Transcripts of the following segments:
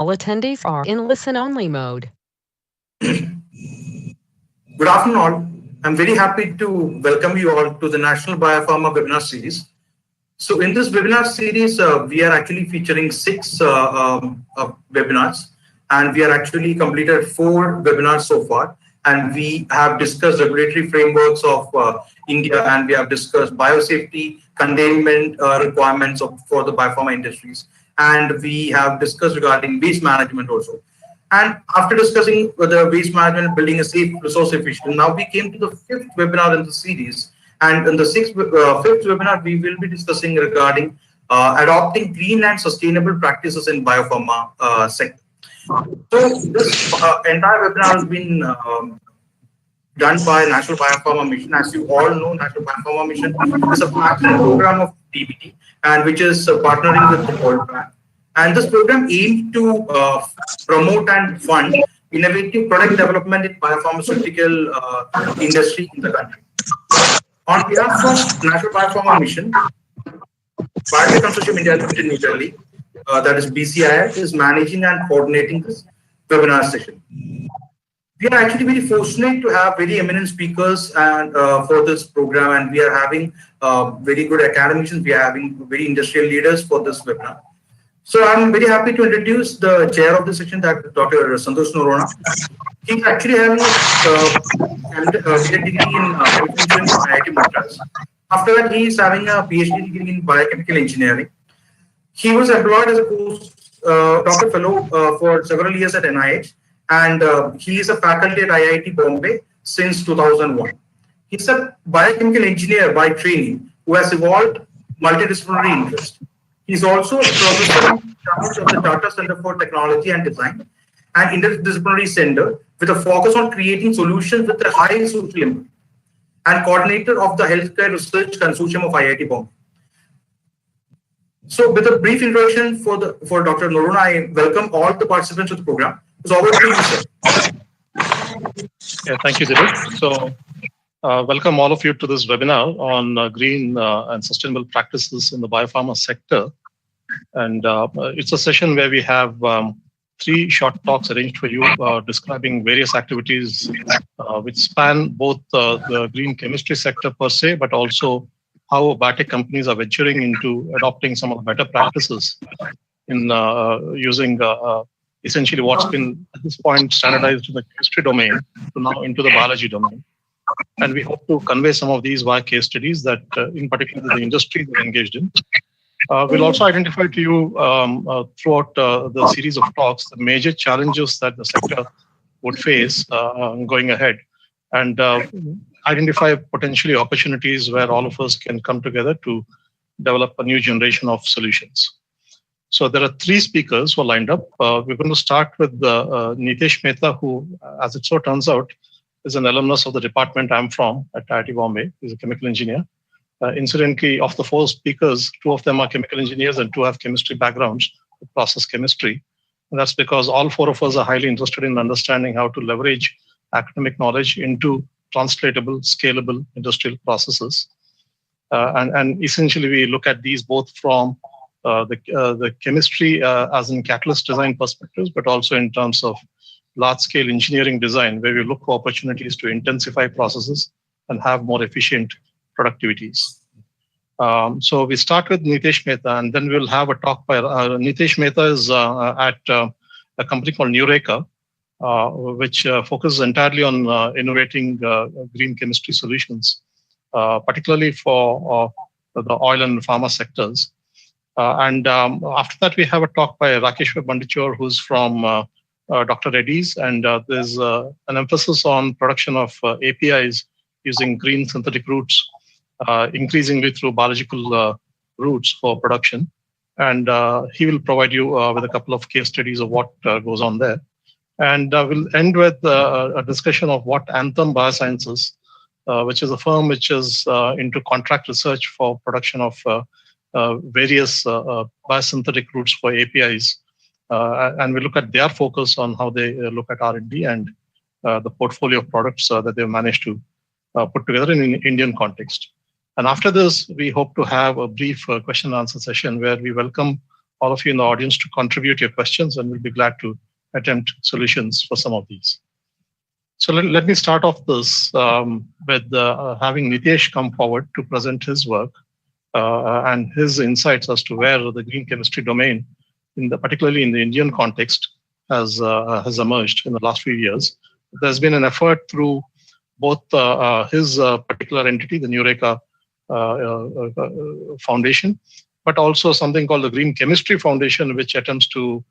All attendees are in listen-only mode. Good afternoon all. I'm very happy to welcome you all to the National Biopharma webinar series. So in this webinar series, we are actually featuring 6 webinars, and we are actually completed 4 webinars so far. And we have discussed regulatory frameworks of India, and we have discussed biosafety containment requirements for the biopharma industries. And we have discussed regarding waste management also. And after discussing the waste management, building a safe, resource efficient, now we came to the 5th webinar in the series. And in the 5th webinar, we will be discussing regarding adopting green and sustainable practices in biopharma sector. So this entire webinar has been done by National Biopharma Mission. As you all know, National Biopharma Mission is a flagship program of DBT, and which is partnering with the World Bank. And this program aims to promote and fund innovative product development in biopharmaceutical industry in the country. On behalf of National Biopharma Mission, Biotech Consortium India Limited New Delhi, that is BCIF, is managing and coordinating this webinar session. We are actually very fortunate to have very eminent speakers and for this program, and we are having very good academicians. We are having very industrial leaders for this webinar. So I'm very happy to introduce the chair of the section, that Dr. Santosh Norona. He's actually having a degree in chemical engineering from IIT Madras. After that, he is having a PhD degree in biochemical engineering. He was employed as a postdoctoral fellow for several years at NIH, and he is a faculty at IIT Bombay since 2001. He's a biochemical engineer by training who has evolved multidisciplinary interest. He's also a professor in charge of the Tata Center for Technology and Design, an interdisciplinary center with a focus on creating solutions with a high social impact, and coordinator of the Healthcare Research Consortium of IIT Bombay. So, with a brief introduction for Dr. Norona, I welcome all the participants of the program. It's over to you, sir. Yeah, thank you, Dilip. So, welcome all of you to this webinar on green and sustainable practices in the biopharma sector. And it's a session where we have 3 short talks arranged for you describing various activities which span both the green chemistry sector per se, but also how biotech companies are venturing into adopting some of the better practices in using essentially what's been at this point standardized in the chemistry domain to now into the biology domain. And we hope to convey some of these via case studies that in particular the industry is engaged in. We'll also identify to you throughout the series of talks the major challenges that the sector would face going ahead, and identify potentially opportunities where all of us can come together to develop a new generation of solutions. So there are 3 speakers who are lined up. We're going to start with Nitesh Mehta, who, as it so turns out, is an alumnus of the department I'm from at IIT Bombay. He's a chemical engineer. Incidentally, of the 4 speakers, 2 of them are chemical engineers and 2 have chemistry backgrounds, process chemistry. And that's because all 4 of us are highly interested in understanding how to leverage academic knowledge into translatable, scalable industrial processes. And essentially, we look at these both from the chemistry as in catalyst design perspectives, but also in terms of large-scale engineering design, where we look for opportunities to intensify processes and have more efficient productivities. So we start with Nitesh Mehta, and then we'll have a talk by Nitesh Mehta is at a company called Nureka, which focuses entirely on innovating green chemistry solutions, particularly for the oil and pharma sectors. And after that, we have a talk by Rakeshwar Bandichor, who's from Dr. Reddy's, and there's an emphasis on production of APIs using green synthetic routes, increasingly through biological routes for production. And he will provide you with a couple of case studies of what goes on there. And we'll end with a discussion of what Anthem Biosciences, which is a firm which is into contract research for production of various biosynthetic routes for APIs. And we look at their focus on how they look at R&D and the portfolio of products that they've managed to put together in an Indian context. And after this, we hope to have a brief question and answer session where we welcome all of you in the audience to contribute your questions, and we'll be glad to attempt solutions for some of these. So let me start off this with having Nitesh come forward to present his work and his insights as to where the green chemistry domain, particularly in the Indian context, has emerged in the last few years. There's been an effort through both his particular entity, the Nureka Foundation, but also something called the Green Chemistry Foundation, which attempts to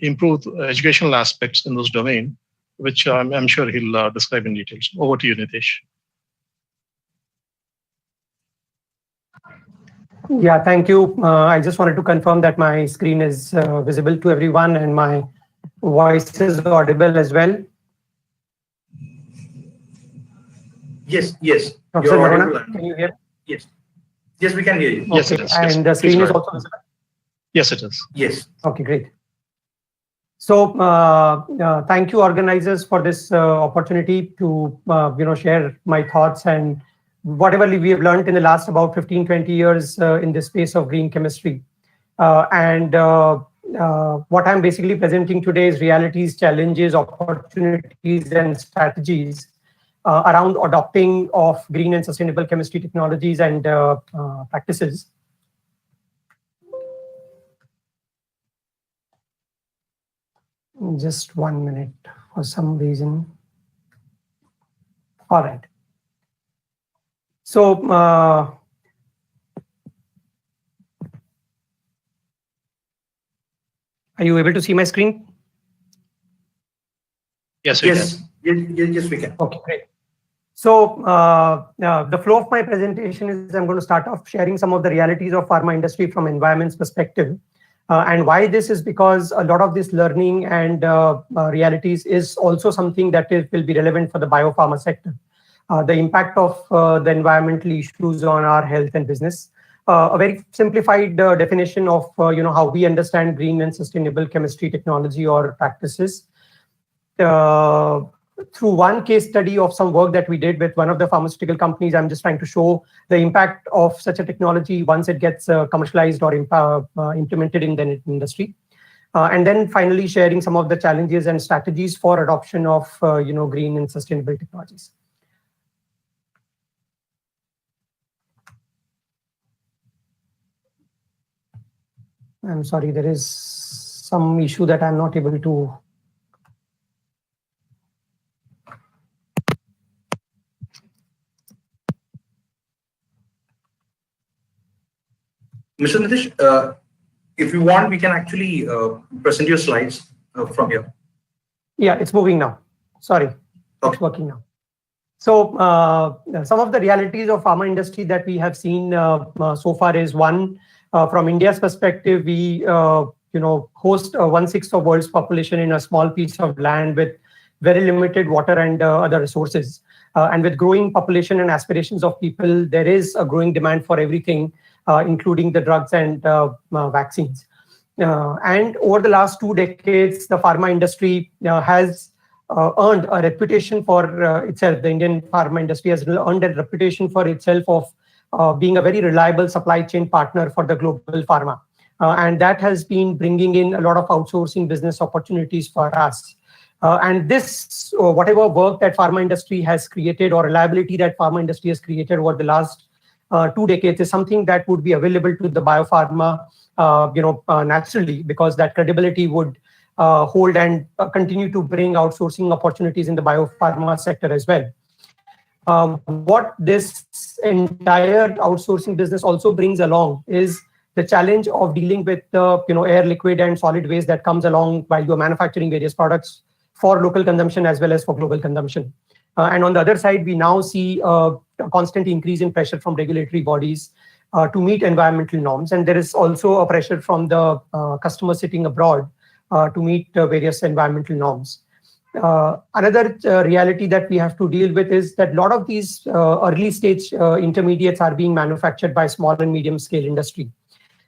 improve educational aspects in this domain, which I'm sure he'll describe in detail. Over to you, Nitesh. Yeah, thank you. I just wanted to confirm that my screen is visible to everyone and my voice is audible as well. Yes, yes. Dr. Narana, can you hear? Yes. Yes, we can hear you. Yes, okay. it is. And the screen is also visible? Yes, it is. Yes. Okay, great. So thank you, organizers, for this opportunity to share my thoughts and whatever we have learned in the last about 15-20 years in this space of green chemistry. What I'm basically presenting today is realities, challenges, opportunities, and strategies around adopting of green and sustainable chemistry technologies and practices. Just 1 minute for some reason. All right. So are you able to see my screen? Yes, yes, yes, we can. Okay, great. So the flow of my presentation is I'm going to start off sharing some of the realities of pharma industry from environment's perspective. And why this is because a lot of this learning and realities is also something that will be relevant for the biopharma sector. The impact of the environmental issues on our health and business. A very simplified definition of how we understand green and sustainable chemistry technology or practices. Through one case study of some work that we did with one of the pharmaceutical companies, I'm just trying to show the impact of such a technology once it gets commercialized or implemented in the industry. And then finally sharing some of the challenges and strategies for adoption of green and sustainable technologies. I'm sorry, there is some issue that I'm not able to. Mr. Nitish, if you want, we can actually present your slides from here. Yeah, it's moving now. Sorry, okay. It's working now. So some of the realities of pharma industry that we have seen so far is one, from India's perspective, we host 1/6 of world's population in a small piece of land with very limited water and other resources. And with growing population and aspirations of people, there is a growing demand for everything, including the drugs and vaccines. And over the last 2 decades, the pharma industry has earned a reputation for itself. The Indian pharma industry has earned a reputation for itself of being a very reliable supply chain partner for the global pharma. And that has been bringing in a lot of outsourcing business opportunities for us. And this, whatever work that pharma industry has created or reliability that pharma industry has created over the last 2 decades is something that would be available to the biopharma, naturally, because that credibility would hold and continue to bring outsourcing opportunities in the biopharma sector as well. What this entire outsourcing business also brings along is the challenge of dealing with the air, liquid, and solid waste that comes along while you're manufacturing various products for local consumption as well as for global consumption. And on the other side, we now see a constant increase in pressure from regulatory bodies to meet environmental norms. And there is also a pressure from the customers sitting abroad to meet various environmental norms. Another reality that we have to deal with is that a lot of these early stage intermediates are being manufactured by small and medium scale industry.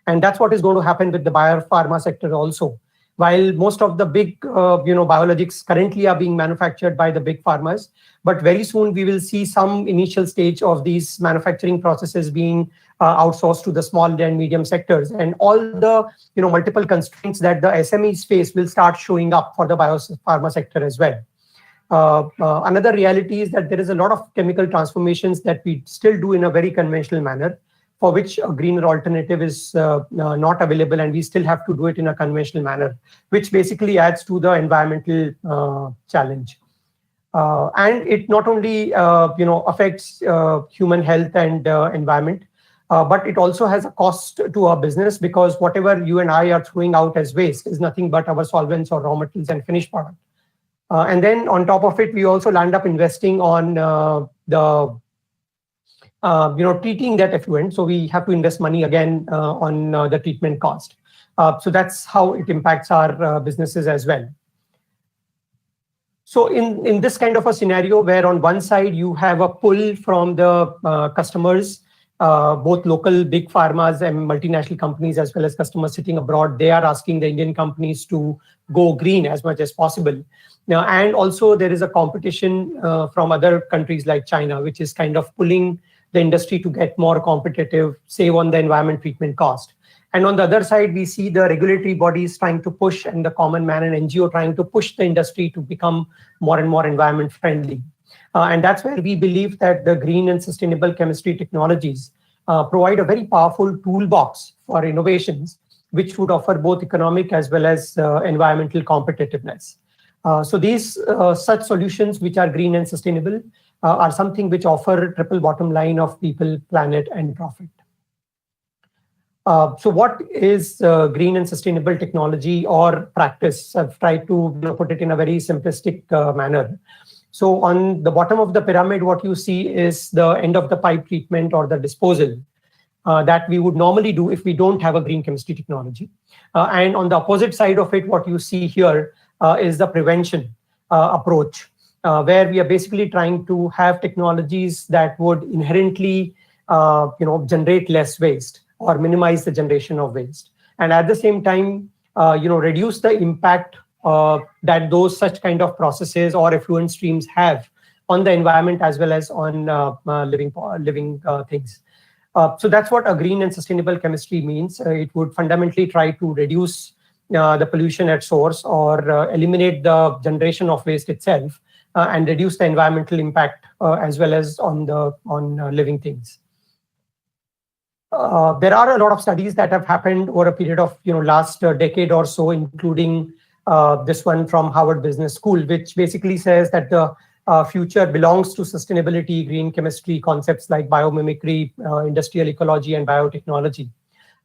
And that's what is going to happen with the biopharma sector also. while most of the big biologics currently are being manufactured by the big pharmas, but very soon we will see some initial stage of these manufacturing processes being outsourced to the small and medium sectors, and all the multiple constraints that the SMEs face will start showing up for the biopharma sector as well. Another reality is that there is a lot of chemical transformations that we still do in a very conventional manner, for which a greener alternative is not available, and we still have to do it in a conventional manner, which basically adds to the environmental challenge. And it not only affects human health and environment, but it also has a cost to our business, because whatever you and I are throwing out as waste is nothing but our solvents or raw materials and finished product. And then on top of it, we also land up investing on treating that effluent. So we have to invest money again on the treatment cost. So that's how it impacts our businesses as well. So in this kind of a scenario where on one side you have a pull from the customers, both local big pharmas and multinational companies, as well as customers sitting abroad, they are asking the Indian companies to go green as much as possible. Now, and also there is a competition from other countries like China, which is kind of pulling the industry to get more competitive, save on the environment treatment cost. And on the other side, we see the regulatory bodies trying to push, and the common man and NGO trying to push the industry to become more and more environment friendly. And that's where we believe that the green and sustainable chemistry technologies provide a very powerful toolbox for innovations, which would offer both economic as well as environmental competitiveness. So these such solutions, which are green and sustainable, are something which offer triple bottom line of people, planet, and profit. So what is green and sustainable technology or practice? I've tried to put it in a very simplistic manner. So on the bottom of the pyramid, what you see is the end of the pipe treatment or the disposal that we would normally do if we don't have a green chemistry technology. And on the opposite side of it, what you see here is the prevention approach, where we are basically trying to have technologies that would inherently generate less waste or minimize the generation of waste, and at the same time reduce the impact that those such kind of processes or effluent streams have on the environment as well as on living things. So that's what a green and sustainable chemistry means. It would fundamentally try to reduce the pollution at source, or eliminate the generation of waste itself, and reduce the environmental impact as well as on living things. There are a lot of studies that have happened over a period of last decade or so, including this one from Harvard Business School, which basically says that the future belongs to sustainability, green chemistry, concepts like biomimicry, industrial ecology, and biotechnology.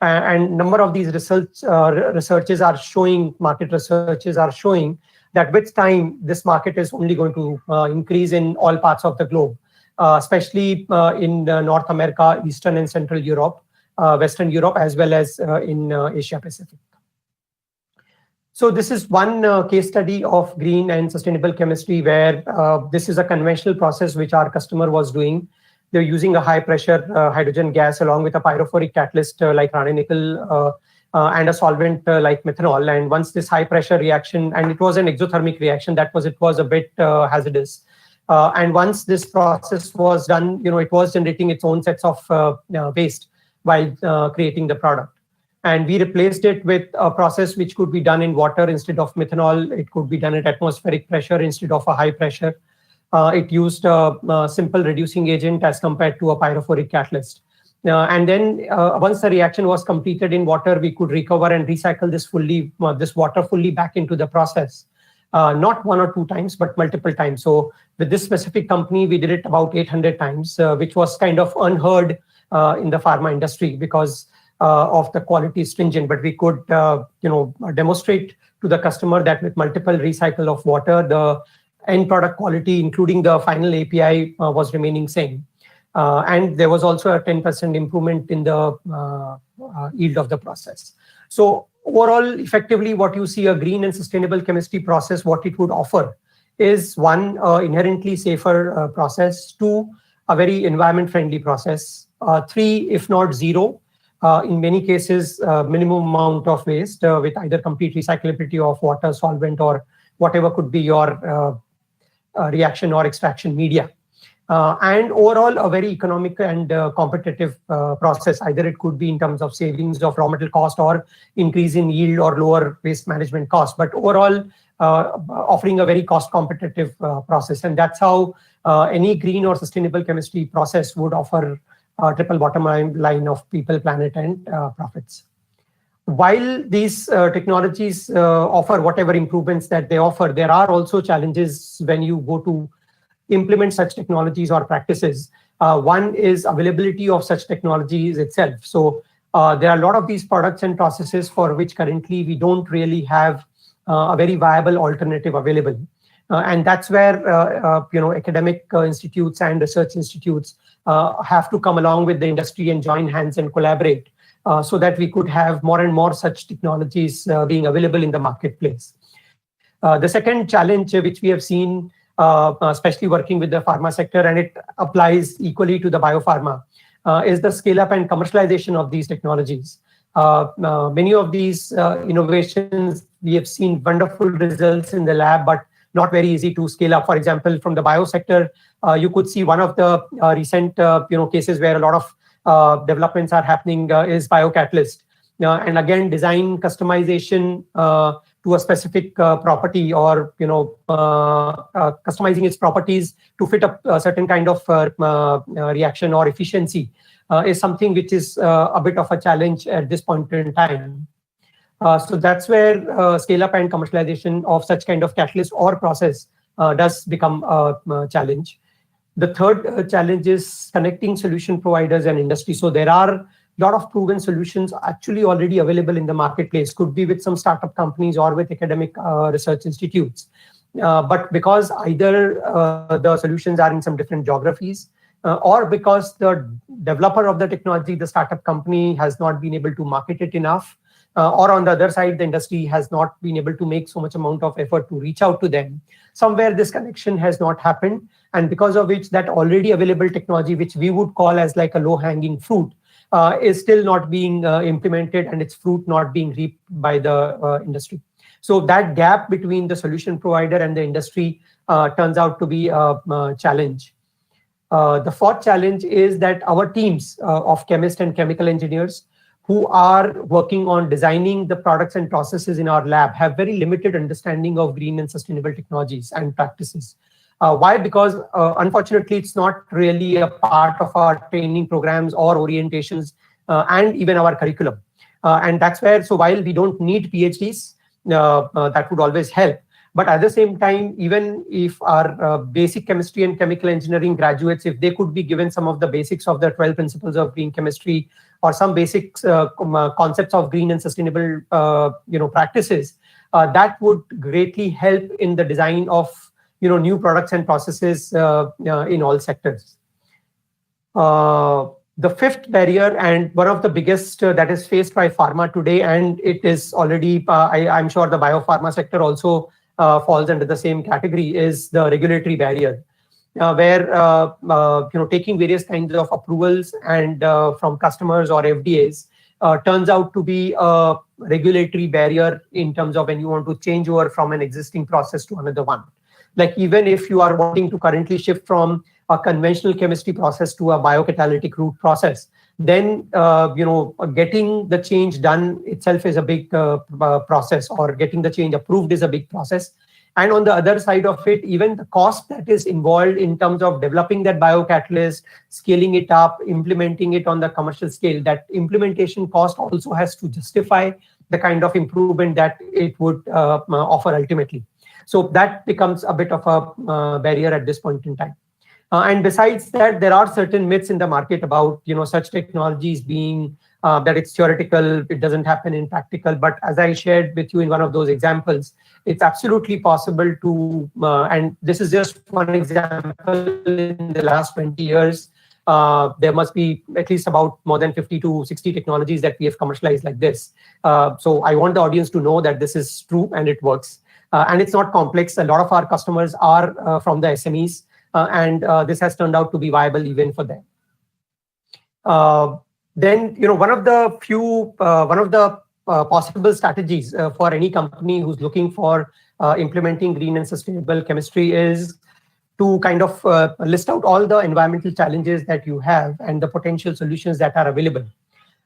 And number of these researches are showing, market researches are showing that with time, this market is only going to increase in all parts of the globe, especially in North America, Eastern and Central Europe, Western Europe, as well as in Asia Pacific. So this is one case study of green and sustainable chemistry, where this is a conventional process which our customer was doing. They're using a high pressure hydrogen gas along with a pyrophoric catalyst like Rane nickel and a solvent like methanol. And once this high pressure reaction, and it was an exothermic reaction, it was a bit hazardous. And once this process was done, it was generating its own sets of waste while creating the product. And we replaced it with a process which could be done in water instead of methanol. It could be done at atmospheric pressure instead of a high pressure. It used a simple reducing agent as compared to a pyrophoric catalyst. And then once the reaction was completed in water, we could recover and recycle this water fully back into the process. Not one or two times, but multiple times. So with this specific company, we did it about 800 times, which was kind of unheard in the pharma industry because of the quality stringent. But we could demonstrate to the customer that with multiple recycle of water, the end product quality, including the final API, was remaining same. And there was also a 10% improvement in the yield of the process. So overall, effectively, what you see a green and sustainable chemistry process, what it would offer is one, inherently safer process, two, a very environment friendly process, three, if not zero, in many cases, minimum amount of waste with either complete recyclability of water, solvent, or whatever could be your reaction or extraction media. And overall, a very economic and competitive process. Either it could be in terms of savings of raw material cost or increase in yield or lower waste management cost. But overall, offering a very cost competitive process. And that's how any green or sustainable chemistry process would offer triple bottom line of people, planet, and profits. While these technologies offer whatever improvements that they offer, there are also challenges when you go to implement such technologies or practices. One is availability of such technologies itself. So there are a lot of these products and processes for which currently we don't really have a very viable alternative available. And that's where academic institutes and research institutes have to come along with the industry and join hands and collaborate so that we could have more and more such technologies being available in the marketplace. The second challenge which we have seen, especially working with the pharma sector, and it applies equally to the biopharma, is the scale up and commercialization of these technologies. Many of these innovations, we have seen wonderful results in the lab, but not very easy to scale up. For example, from the bio sector, you could see one of the recent cases where a lot of developments are happening is Biocatalyst. And again, design customization to a specific property, or customizing its properties to fit a certain kind of reaction or efficiency is something which is a bit of a challenge at this point in time. So that's where scale up and commercialization of such kind of catalyst or process does become a challenge. The third challenge is connecting solution providers and industry. So there are a lot of proven solutions actually already available in the marketplace, could be with some startup companies or with academic research institutes. But because either the solutions are in some different geographies, or because the developer of the technology, the startup company, has not been able to market it enough, or on the other side, the industry has not been able to make so much amount of effort to reach out to them. Somewhere this connection has not happened, and because of which that already available technology, which we would call as like a low-hanging fruit, is still not being implemented, and its fruit not being reaped by the industry. So that gap between the solution provider and the industry turns out to be a challenge. The fourth challenge is that our teams of chemists and chemical engineers who are working on designing the products and processes in our lab have very limited understanding of green and sustainable technologies and practices. Why? Because unfortunately, it's not really a part of our training programs or orientations and even our curriculum. And that's where, so while we don't need PhDs, that would always help. But at the same time, even if our basic chemistry and chemical engineering graduates, if they could be given some of the basics of the 12 principles of green chemistry or some basic concepts of green and sustainable practices, that would greatly help in the design of new products and processes in all sectors. The fifth barrier, and one of the biggest that is faced by pharma today, and it is already, I'm sure the biopharma sector also falls under the same category, is the regulatory barrier, where taking various kinds of approvals and from customers or FDAs turns out to be a regulatory barrier in terms of when you want to change over from an existing process to another one. Like even if you are wanting to currently shift from a conventional chemistry process to a biocatalytic route process, then getting the change done itself is a big process, or getting the change approved is a big process. And on the other side of it, even the cost that is involved in terms of developing that biocatalyst, scaling it up, implementing it on the commercial scale, that implementation cost also has to justify the kind of improvement that it would offer ultimately. So that becomes a bit of a barrier at this point in time. And besides that, there are certain myths in the market about such technologies being that it's theoretical, it doesn't happen in practical. But as I shared with you in one of those examples, it's absolutely possible to, and this is just one example, in the last 20 years, there must be at least about more than 50 to 60 technologies that we have commercialized like this. So I want the audience to know that this is true and it works. And it's not complex. A lot of our customers are from the SMEs, and this has turned out to be viable even for them. then one of the possible strategies for any company who's looking for implementing green and sustainable chemistry is to kind of list out all the environmental challenges that you have and the potential solutions that are available.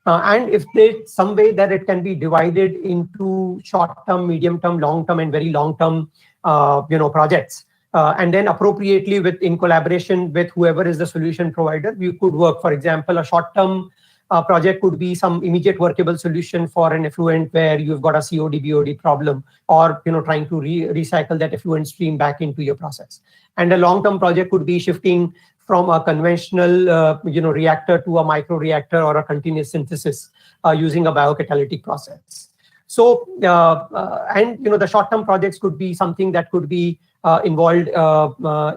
And if there's some way that it can be divided into short-term, medium-term, long-term, and very long-term, projects, and then appropriately in collaboration with whoever is the solution provider, we could work. For example, a short-term project could be some immediate workable solution for an effluent where you've got a COD, BOD problem, or trying to recycle that effluent stream back into your process. And a long-term project could be shifting from a conventional reactor to a microreactor or a continuous synthesis using a biocatalytic process. So and the short-term projects could be something that could be involved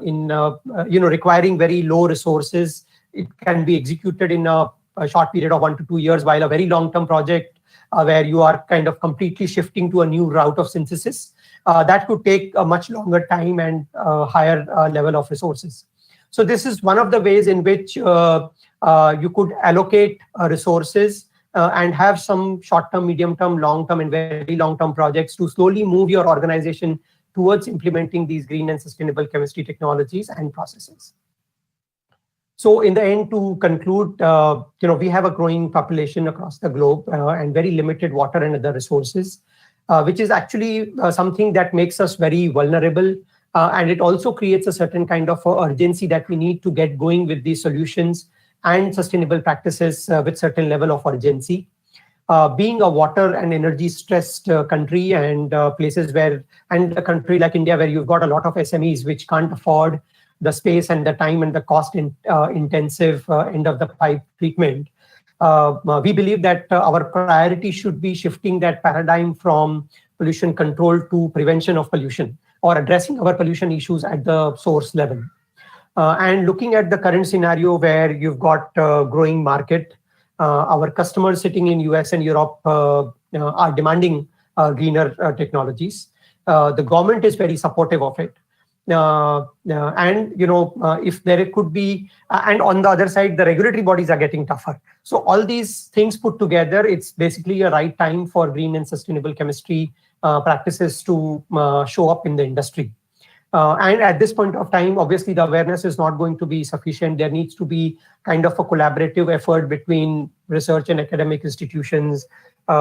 in requiring very low resources. It can be executed in a short period of 1 to 2 years, while a very long-term project where you are kind of completely shifting to a new route of synthesis, that could take a much longer time and higher level of resources. So this is one of the ways in which you could allocate resources and have some short-term, medium-term, long-term, and very long-term projects to slowly move your organization towards implementing these green and sustainable chemistry technologies and processes. So in the end, to conclude, we have a growing population across the globe and very limited water and other resources, which is actually something that makes us very vulnerable. And it also creates a certain kind of urgency that we need to get going with these solutions and sustainable practices with certain level of urgency. Being a water and energy stressed country and places where, and a country like India where you've got a lot of SMEs which can't afford the space and the time and the cost intensive end of the pipe treatment, we believe that our priority should be shifting that paradigm from pollution control to prevention of pollution, or addressing our pollution issues at the source level. And looking at the current scenario where you've got a growing market, our customers sitting in US and Europe are demanding greener technologies. The government is very supportive of it. And if there could be, and on the other side, the regulatory bodies are getting tougher. So all these things put together, it's basically a right time for green and sustainable chemistry practices to show up in the industry. And at this point of time, obviously, the awareness is not going to be sufficient. There needs to be kind of a collaborative effort between research and academic institutions,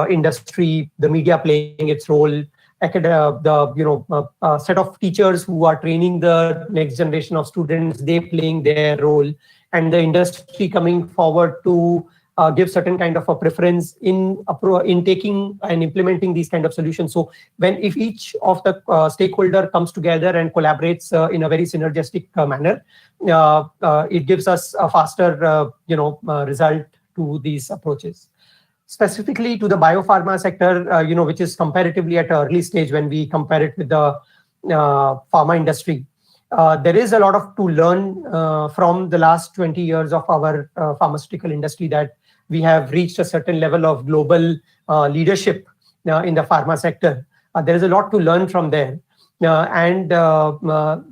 industry, the media playing its role, the set of teachers who are training the next generation of students, they playing their role, and the industry coming forward to give certain kind of a preference in taking and implementing these kind of solutions. So if each of the stakeholder comes together and collaborates in a very synergistic manner, it gives us a faster result to these approaches. Specifically to the biopharma sector, which is comparatively at an early stage when we compare it with the pharma industry. There is a lot to learn from the last 20 years of our pharmaceutical industry, that we have reached a certain level of global leadership in the pharma sector. There is a lot to learn from there. And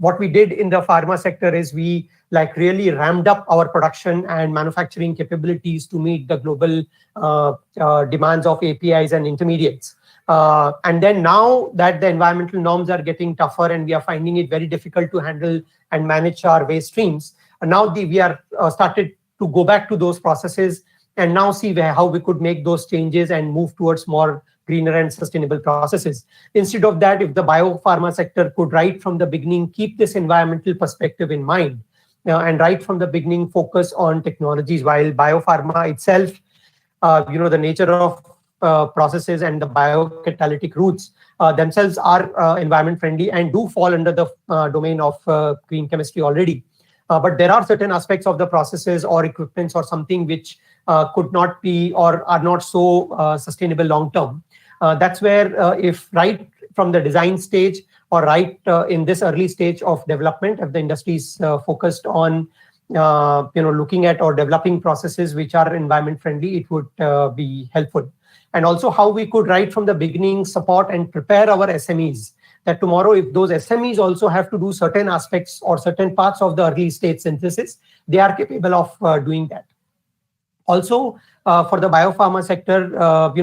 what we did in the pharma sector is we really ramped up our production and manufacturing capabilities to meet the global demands of APIs and intermediates. And then now that the environmental norms are getting tougher and we are finding it very difficult to handle and manage our waste streams, and now we are started to go back to those processes and now see how we could make those changes and move towards more greener and sustainable processes. Instead of that, if the biopharma sector could right from the beginning keep this environmental perspective in mind, and right from the beginning focus on technologies, while biopharma itself, the nature of processes and the biocatalytic routes themselves are environment friendly and do fall under the domain of green chemistry already. But there are certain aspects of the processes or equipments or something which could not be or are not so sustainable long term. That's where if right from the design stage or right in this early stage of development, if the industry is focused on looking at or developing processes which are environment friendly, it would be helpful. And also how we could right from the beginning support and prepare our SMEs, that tomorrow if those SMEs also have to do certain aspects or certain parts of the early stage synthesis, they are capable of doing that. Also, for the biopharma sector,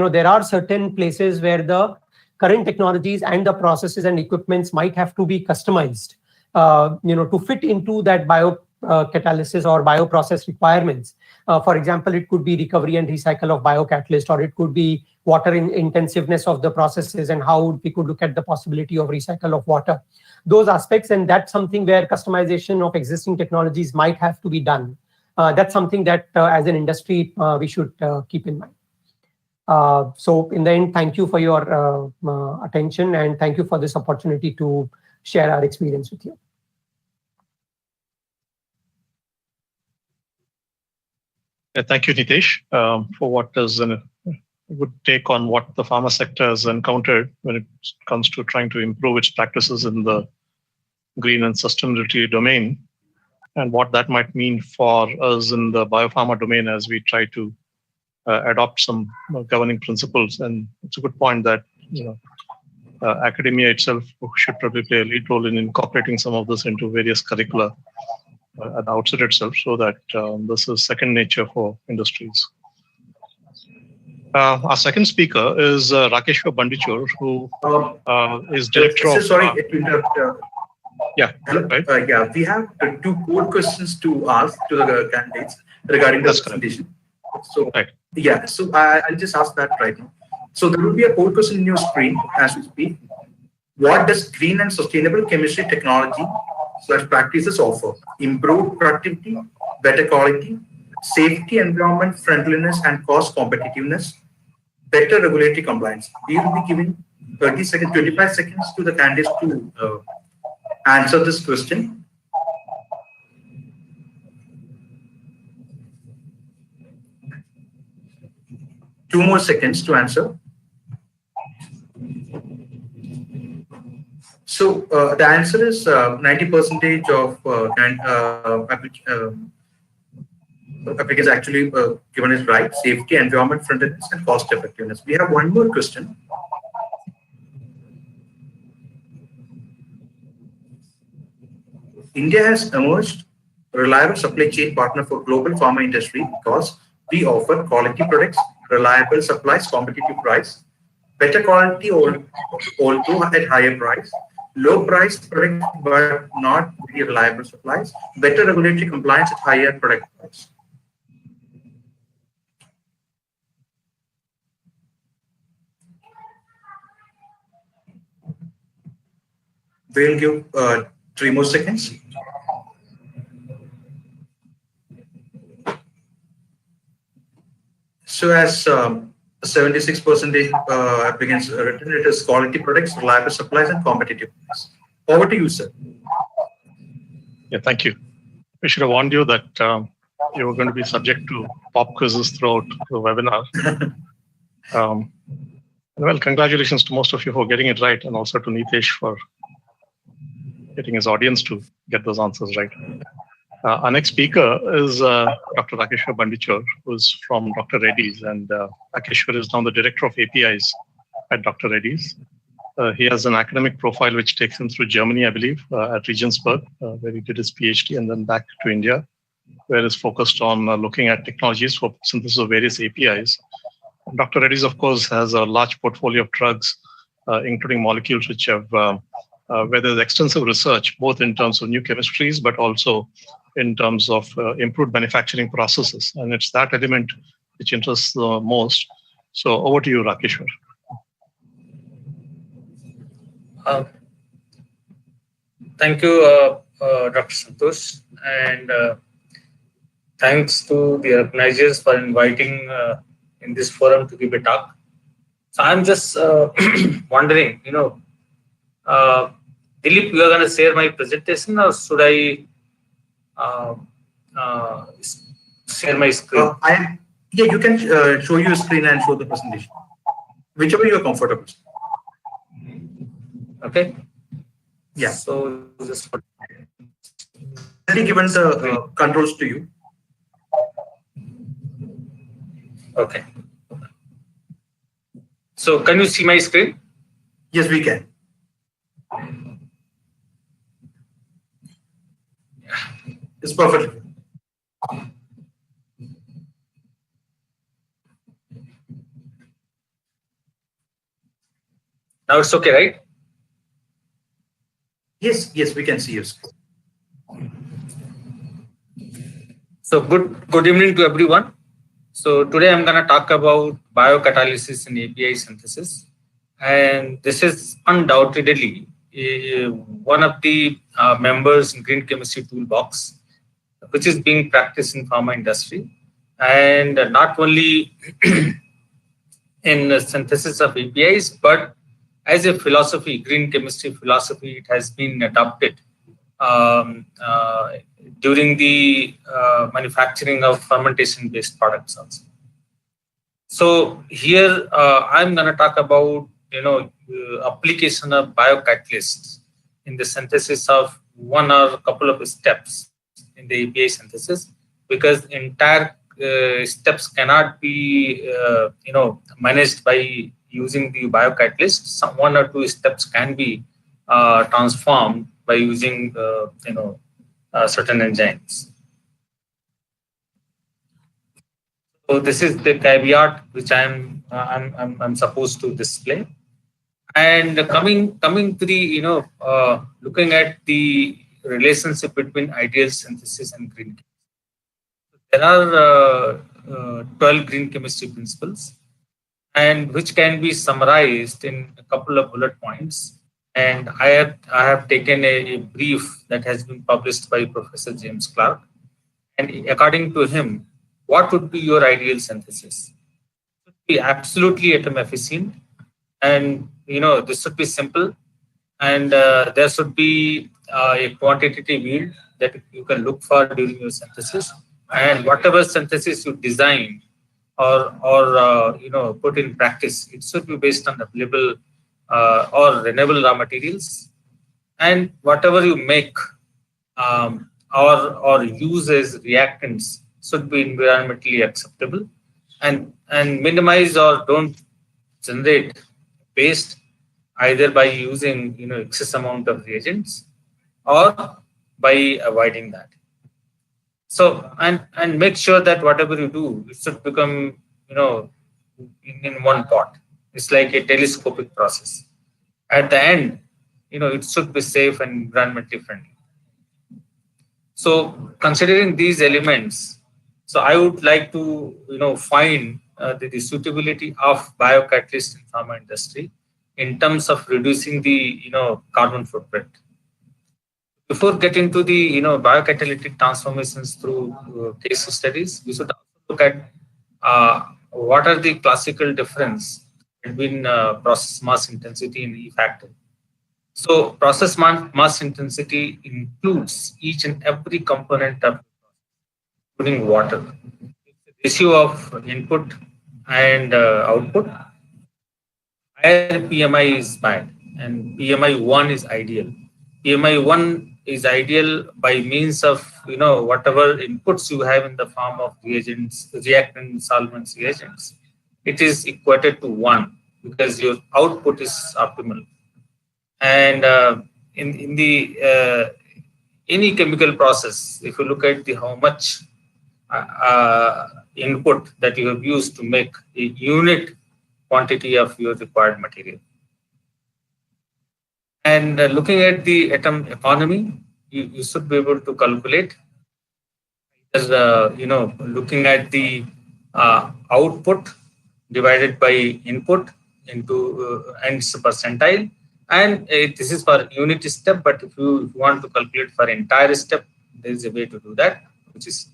there are certain places where the current technologies and the processes and equipments might have to be customized, to fit into that biocatalysis or bioprocess requirements. For example, it could be recovery and recycle of biocatalyst, or it could be water intensiveness of the processes and how we could look at the possibility of recycle of water. Those aspects, and that's something where customization of existing technologies might have to be done. That's something that as an industry, we should keep in mind. So in the end, thank you for your attention, and thank you for this opportunity to share our experience with you. Thank you, Nitesh, for what is a good take on what the pharma sector has encountered when it comes to trying to improve its practices in the green and sustainability domain, and what that might mean for us in the biopharma domain as we try to adopt some governing principles. And it's a good point that academia itself should probably play a lead role in incorporating some of this into various curricula at the outset itself, so that this is second nature for industries. Our second speaker is Rakeshwar Bandichur, who is director of... Sorry to interrupt. Yeah, right. Yeah, we have two core questions to ask to the candidates regarding the presentation. So, right. Yeah, so I'll just ask that right now. So there will be a core question in your screen as we speak. What does green and sustainable chemistry technology / practices offer? Improved productivity, better quality, safety, environment friendliness, and cost competitiveness, better regulatory compliance. We will be giving 30 seconds, 25 seconds to the candidates to answer this question. Two more seconds to answer. So the answer is 90% of applicants actually given is right. Safety, environment friendliness, and cost effectiveness. We have one more question. India has emerged a reliable supply chain partner for global pharma industry because we offer quality products, reliable supplies, competitive price, better quality although at higher price, low price products but not very reliable supplies, better regulatory compliance at higher product price. We'll give 3 more seconds. So as 76% applicants written, it is quality products, reliable supplies, and competitiveness. Over to you, sir. Yeah, thank you. We should have warned you that you were going to be subject to pop quizzes throughout the webinar. Well, congratulations to most of you for getting it right, and also to Nitesh for getting his audience to get those answers right. Our next speaker is Dr. Rakeshwar Bandichur, who is from Dr. Reddy's, and Rakeshwar is now the director of APIs at Dr. Reddy's. He has an academic profile which takes him through Germany, I believe, at Regensburg, where he did his PhD, and then back to India, where he's focused on looking at technologies for synthesis of various APIs. Dr. Reddy's, of course, has a large portfolio of drugs, including molecules which have, where there's extensive research, both in terms of new chemistries, but also in terms of improved manufacturing processes. And it's that element which interests the most. So over to you, Rakeshwar. Thank you, Dr. Santosh, and thanks to the organizers for inviting in this forum to give a talk. So I'm just wondering, Dilip, you are going to share my presentation, or should I share my screen? Yeah, you can show your screen and show the presentation, whichever you are comfortable. Okay. Yeah. So just given the controls to you. Okay. So can you see my screen? Yes, we can. It's perfect. Now it's okay, right? Yes, we can see you. So good evening to everyone. So today I'm going to talk about biocatalysis and API synthesis. And this is undoubtedly one of the members in green chemistry toolbox, which is being practiced in pharma industry. And not only in the synthesis of APIs, but as a philosophy, green chemistry philosophy, it has been adopted during the manufacturing of fermentation-based products also. So here I'm going to talk about application of biocatalysts in the synthesis of one or a couple of steps in the API synthesis, because entire steps cannot be managed by using the biocatalyst. Some one or two steps can be transformed by using certain enzymes. So this is the caveat which I'm supposed to display. And coming to the looking at the relationship between ideal synthesis and green chemistry. There are 12 green chemistry principles, and which can be summarized in a couple of bullet points. And I have taken a brief that has been published by Professor James Clark. And according to him, what would be your ideal synthesis? It should be absolutely atom efficient, and this should be simple, and there should be a quantitative yield that you can look for during your synthesis. And whatever synthesis you design or put in practice, it should be based on available or renewable raw materials, and whatever you make or use as reactants should be environmentally acceptable, and minimize or don't generate waste either by using excess amount of reagents or by avoiding that. So and make sure that whatever you do, it should become in one pot. It's like a telescopic process. At the end, it should be safe and environmentally friendly. So considering these elements, so I would like to find the suitability of biocatalyst in pharma industry in terms of reducing the carbon footprint. Before getting to the biocatalytic transformations through case studies, we should also look at what are the classical difference between process mass intensity and E factor. So process mass intensity includes each and every component of, including water. The ratio of input and output. Higher PMI is bad, and PMI 1 is ideal. PMI 1 is ideal by means of whatever inputs you have in the form of reagents, reactants, solvents, reagents. It is equated to 1 because your output is optimal. And in the any chemical process, if you look at how much input that you have used to make a unit quantity of your required material. And looking at the atom economy, you should be able to calculate as looking at the output divided by input into and it's a percentile. And this is for unit step, but if you want to calculate for entire step, there is a way to do that, which is,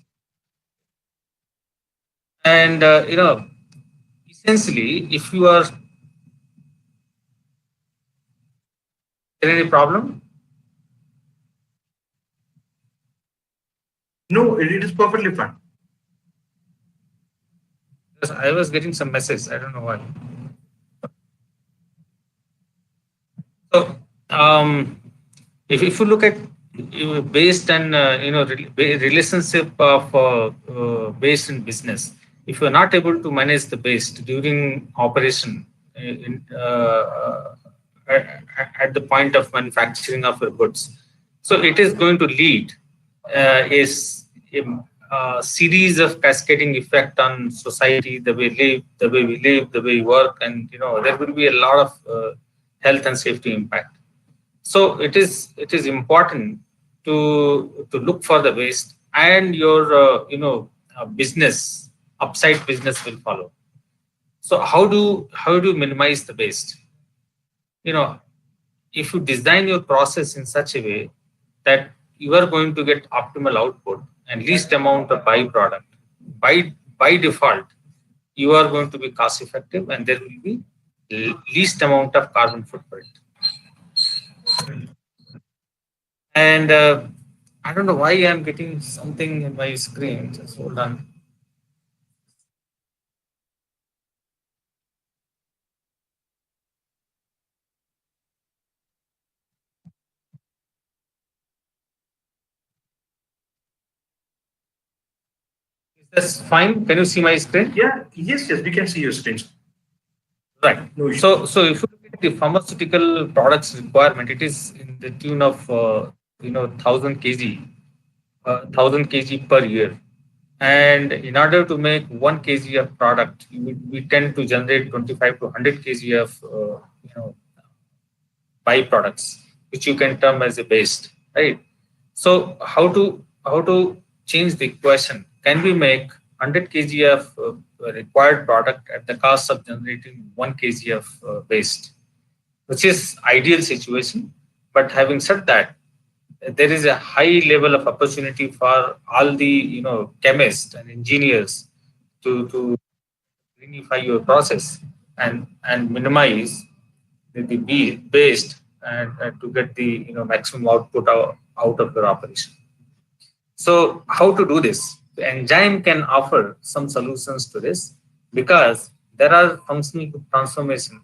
and essentially, if you are, is there any problem? No, it is perfectly fine. Because I was getting some message. I don't know why. So, if you look at based on relationship of waste in business, if you are not able to manage the waste during operation at the point of manufacturing of your goods, so it is going to lead a series of cascading effect on society, the way we live, the way we work, and there will be a lot of health and safety impact. So it is important to look for the waste, and your business upside business will follow. So how do you minimize the waste? If you design your process in such a way that you are going to get optimal output and least amount of byproduct, by default, you are going to be cost effective, and there will be least amount of carbon footprint. And I don't know why I'm getting something in my screen. Just hold on. Is this fine? Can you see my screen? Yeah, yes, we can see your screen. Right. No issue. So if you look at the pharmaceutical products requirement, it is in the tune of 1,000 kg, 1,000 kg per year. And in order to make 1 kg of product, we tend to generate 25 to 100 kg of byproducts, which you can term as a waste, right? So how to change the equation? Can we make 100 kg of required product at the cost of generating 1 kg of waste, which is ideal situation. But having said that, there is a high level of opportunity for all the chemists and engineers to greenify your process and minimize the waste and to get the maximum output out of your operation. So how to do this? The enzyme can offer some solutions to this, because there are functional transformation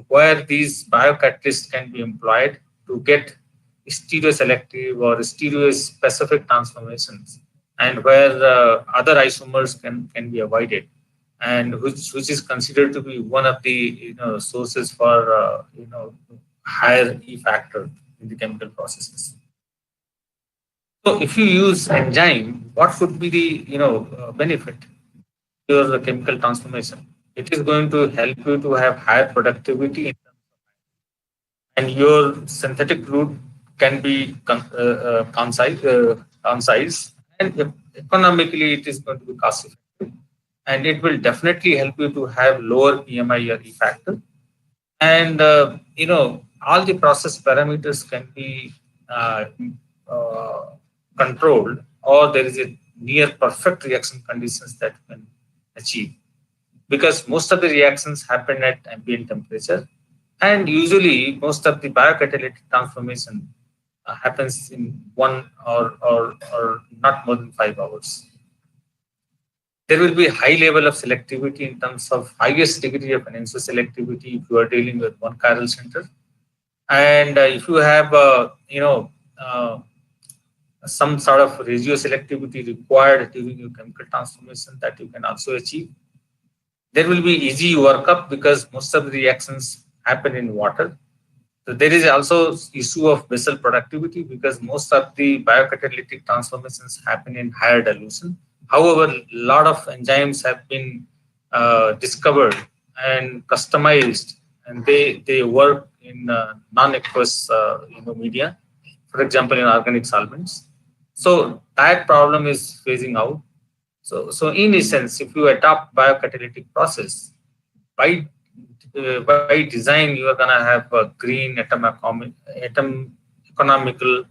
where these biocatalysts can be employed to get stereoselective or stereo-specific transformations, and where other isomers can be avoided, and which is considered to be one of the sources for higher E factor in the chemical processes. So if you use enzyme, what would be the benefit to your chemical transformation? It is going to help you to have higher productivity, and your synthetic route can be concise, and economically it is going to be cost effective, and it will definitely help you to have lower PMI or E factor, and all the process parameters can be controlled, or there is a near perfect reaction conditions that you can achieve, because most of the reactions happen at ambient temperature, and usually most of the biocatalytic transformation happens in 1 or not more than 5 hours. There will be high level of selectivity in terms of highest degree of enantiomer selectivity if you are dealing with 1 chiral center, and if you have some sort of ratio selectivity required during your chemical transformation, that you can also achieve. There will be easy workup because most of the reactions happen in water. So there is also issue of vessel productivity, because most of the biocatalytic transformations happen in higher dilution. However, a lot of enzymes have been discovered and customized, and they work in non-aqueous media, for example, in organic solvents. So that problem is phasing out. So in essence, if you adopt biocatalytic process, by design, you are going to have green atom economical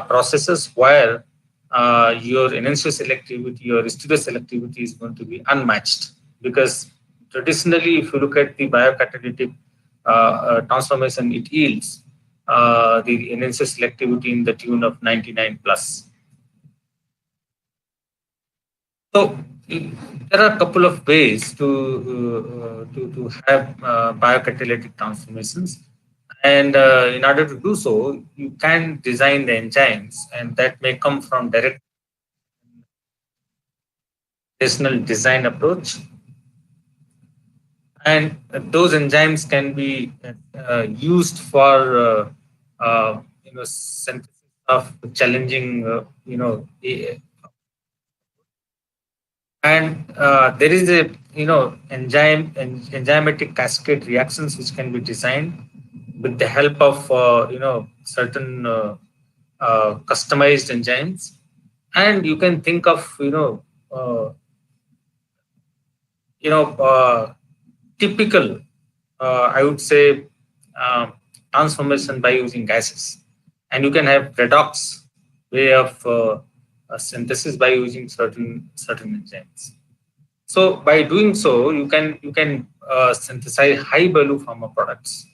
processes where your enantiomer selectivity or stereoselectivity is going to be unmatched. Because traditionally, if you look at the biocatalytic transformation, it yields the enantiomer selectivity in the tune of 99 plus. So there are a couple of ways to have biocatalytic transformations, and in order to do so, you can design the enzymes, and that may come from direct traditional design approach, and those enzymes can be used for synthesis of challenging And there is a enzymatic cascade reactions which can be designed with the help of certain customized enzymes, and you can think of typical I would say transformation by using gases, and you can have redox way of synthesis by using certain enzymes. So by doing so, you can synthesize high value pharma products,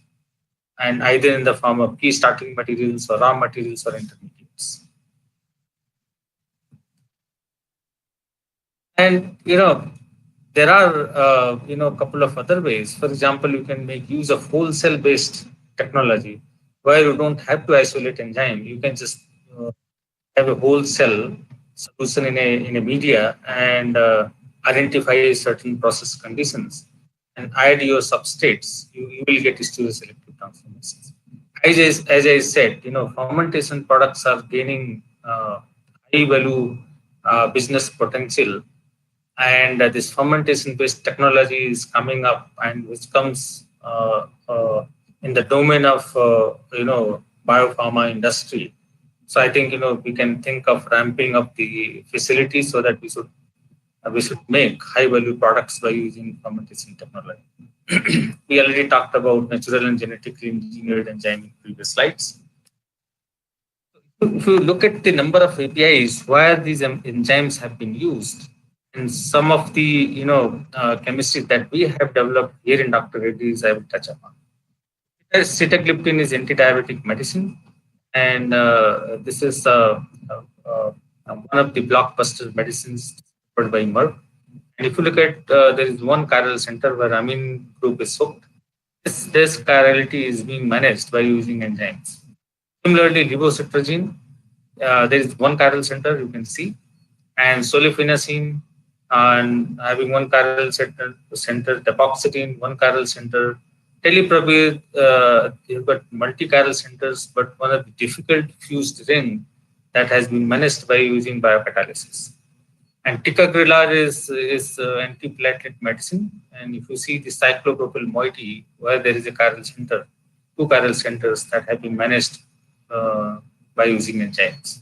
and either in the form of key starting materials or raw materials or intermediates. And there are a couple of other ways. For example, you can make use of wholesale based technology where you don't have to isolate enzyme. You can just have a whole cell solution in a media and identify certain process conditions and add your substrates. You will get stereoselective transformations. As I said, fermentation products are gaining high value business potential, and this fermentation based technology is coming up, and which comes in the domain of biopharma industry. So I think we can think of ramping up the facility so that we should make high value products by using fermentation technology. We already talked about natural and genetically engineered enzyme in previous slides. If you look at the number of APIs where these enzymes have been used, and some of the chemistry that we have developed here in Dr. Reddy's, I will touch upon. Sitagliptin is anti-diabetic medicine, and this is one of the blockbuster medicines developed by Merck. And if you look at, there is one chiral center where amine group is hooked. This chirality is being managed by using enzymes. Similarly, levocetirizine, there is one chiral center you can see, and sulfenacine, and having one chiral center, depoxetine, one chiral center. Teleportable, you've got multi-chiral centers, but one of the difficult fused ring that has been managed by using biocatalysis. And ticagrelor is antiplatelet medicine, and if you see the cyclopropyl moiety, where there is a chiral center, two chiral centers that have been managed by using enzymes.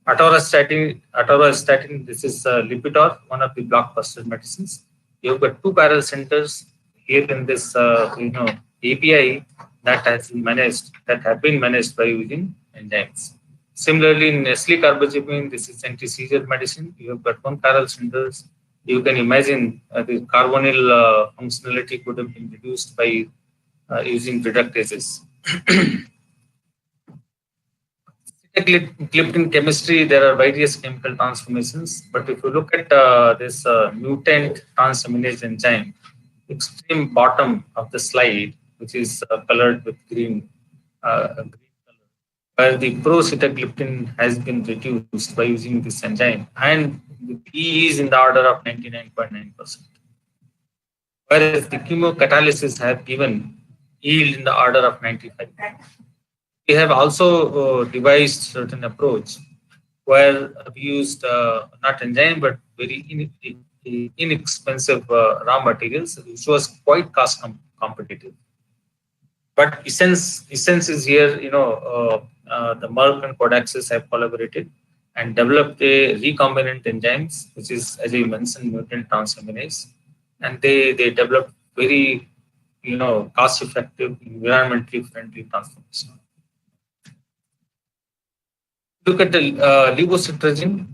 Atorvastatin, this is Lipitor, one of the blockbuster medicines. You've got two chiral centers here in this API that have been managed by using enzymes. Similarly, in Nestle carbazepine, this is anti-seizure medicine. You have got one chiral centers. You can imagine the carbonyl functionality could have been reduced by using reductases. Sitagliptin chemistry, there are various chemical transformations, but if you look at this mutant transaminase enzyme, extreme bottom of the slide, which is colored with green color, where the pro-sitagliptin has been reduced by using this enzyme, and the E is in the order of 99.9%. Whereas the chemocatalysis have given yield in the order of 95%. We have also devised certain approach where we used not enzyme but very inexpensive raw materials, which was quite cost competitive. But essence is here. The Merck and Codexis have collaborated and developed a recombinant enzymes, which is, as I mentioned, mutant transaminase, and they developed very cost-effective, environmentally friendly transformation. Look at the levocetirizine.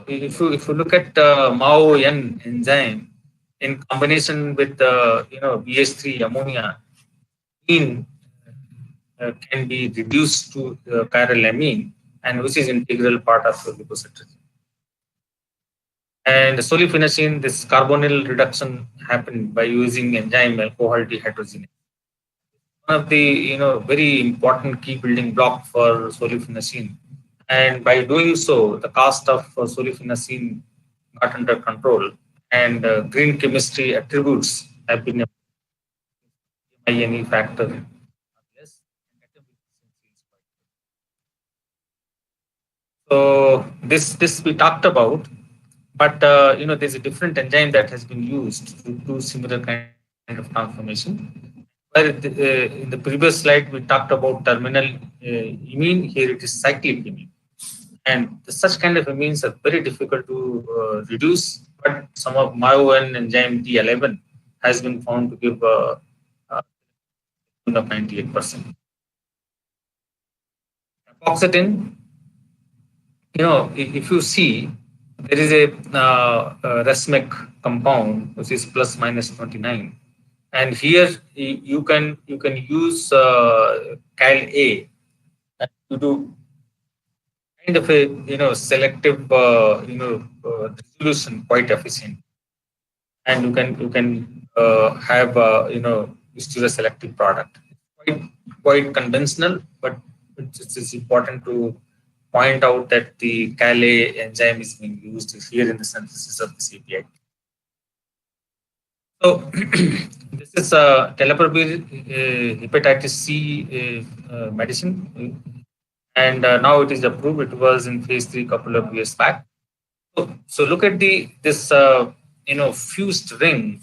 If you look at MAO-N enzyme in combination with BH3 ammonia, can be reduced to chiral amine, and which is integral part of the levocetirizine. And sulfenacine, this carbonyl reduction happened by using enzyme alcohol dehydrogenase. One of the very important key building block for sulfenacine, and by doing so, the cost of sulfenacine got under control, and green chemistry attributes have been any factor. So this we talked about, But there's a different enzyme that has been used to do similar kind of transformation. Where in the previous slide we talked about terminal imine, here it is cyclic imine. And such kind of amines are very difficult to reduce, but some of MyoN enzyme D11 has been found to give of 98%. Apoxetin, if you see, there is a Rasmic compound which is plus minus 29, and here you can use Cal A to do kind of a selective resolution quite efficient, and you can have selective product. Quite conventional, but it's important to point out that the Cal A enzyme is being used here in the synthesis of this API. So this is a Teleportable hepatitis C medicine, and now it is approved. It was in phase 3 couple of years back. So look at this fused ring,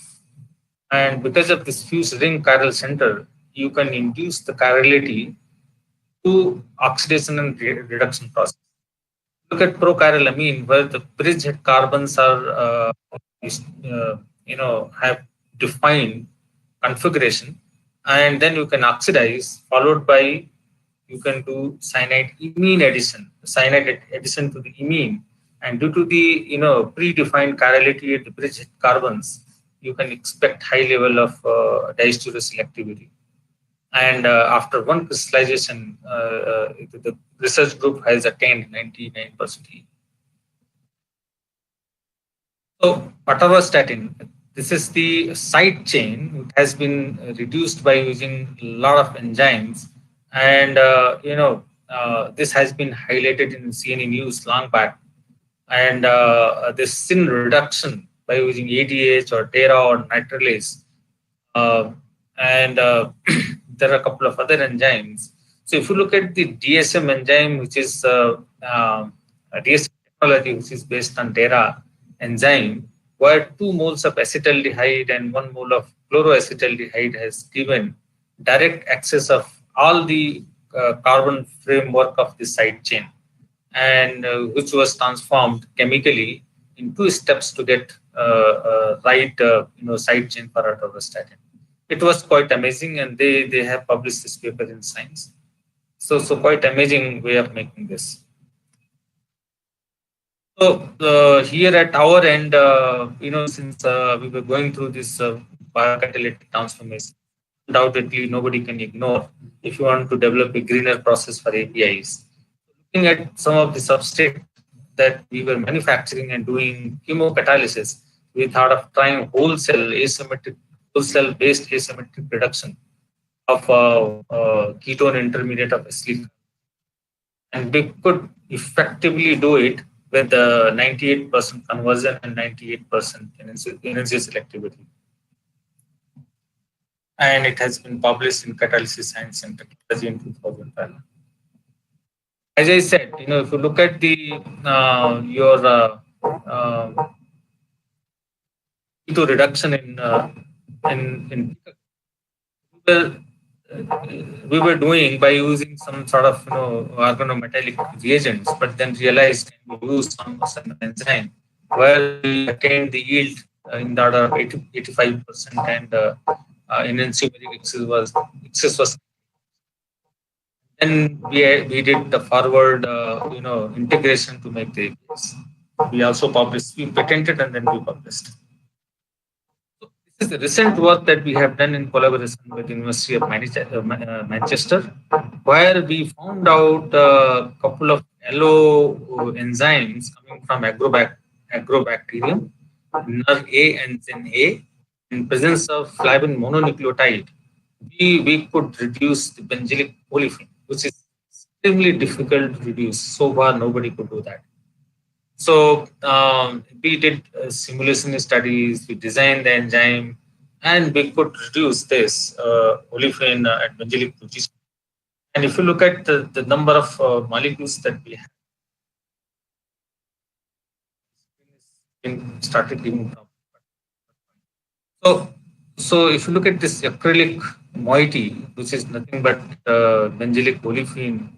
and because of this fused ring chiral center, you can induce the chirality to oxidation and reduction process. Look at prochirylamine, where the bridgehead carbons are have defined configuration, and then you can oxidize, followed by you can do cyanide addition to the imine, and due to the predefined chirality at the bridgehead carbons, you can expect high level of diastereoselectivity. And after one crystallization, the research group has attained 99%. So atorvastatin, this is the side chain, which has been reduced by using a lot of enzymes, and this has been highlighted in CNE News long back. And this sin reduction by using ADH or DERA or nitrulase, and there are a couple of other enzymes. So if you look at the DSM enzyme, which is DSM technology, which is based on DERA enzyme, where 2 moles of acetaldehyde and 1 mole of chloroacetaldehyde has given direct access of all the carbon framework of the side chain, and which was transformed chemically in 2 steps to get right side chain for atorvastatin. It was quite amazing, and they have published this paper in Science. So quite amazing way of making this. So here at our end, since we were going through this biocatalytic transformation, undoubtedly nobody can ignore if you want to develop a greener process for APIs. Looking at some of the substrate that we were manufacturing and doing chemocatalysis, we thought of trying whole cell based asymmetric reduction of ketone intermediate of acetylene, and we could effectively do it with 98% conversion and 98% energy selectivity. And it has been published in Catalysis Science and Technology in 2012. As I said, if you look at the your ketone reduction in we were doing by using some sort of organometallic reagents, but then realized we use some enzyme where we attained the yield in the order of 85%, and in enzymeric excess was. Then we did the forward integration to make the APIs. We also published, we patented, and then we published. This is the recent work that we have done in collaboration with the University of Manchester, where we found out a couple of yellow enzymes coming from agrobacterium, NER-A and Zen-A. In presence of flavin mononucleotide, we could reduce the benzylic olefin, which is extremely difficult to reduce. So far, nobody could do that. So we did simulation studies, we designed the enzyme, and we could reduce this olefin at benzylic position. And if you look at the number of molecules that we have, started giving problems. So if you look at this acrylic moiety, which is nothing but benzylic olefin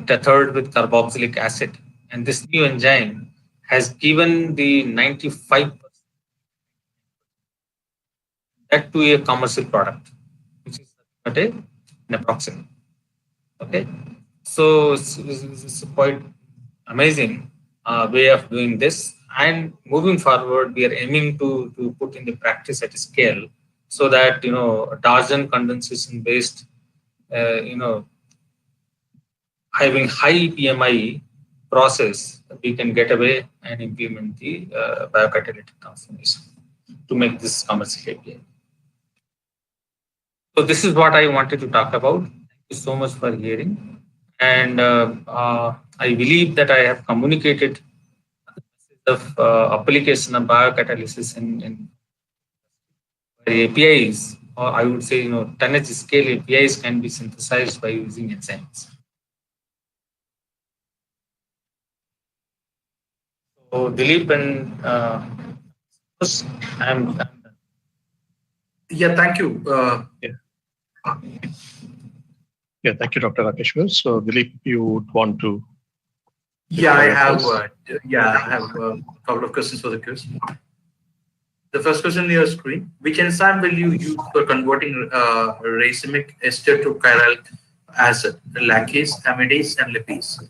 tethered with carboxylic acid, and this new enzyme has given the 95% that to a commercial product, which is at an approximate. Okay, so it's quite amazing way of doing this. And moving forward, we are aiming to put in the practice at a scale so that, a Darjan condensation based, having high PMI process, we can get away and implement the biocatalytic transformation to make this commercial API. So this is what I wanted to talk about. Thank you so much for hearing. And I believe that I have communicated of application of biocatalysis in APIs, or I would say, tonnage scale APIs can be synthesized by using enzymes. So Dilip and I'm done. Yeah, thank you. Yeah, thank you, Dr. Rakeshwar. So Dilip, you would want to? Yeah, I have a couple of questions for the quiz. The first question on your screen: which enzyme will you use for converting racemic ester to chiral acid, lactase, amidase, and lipase?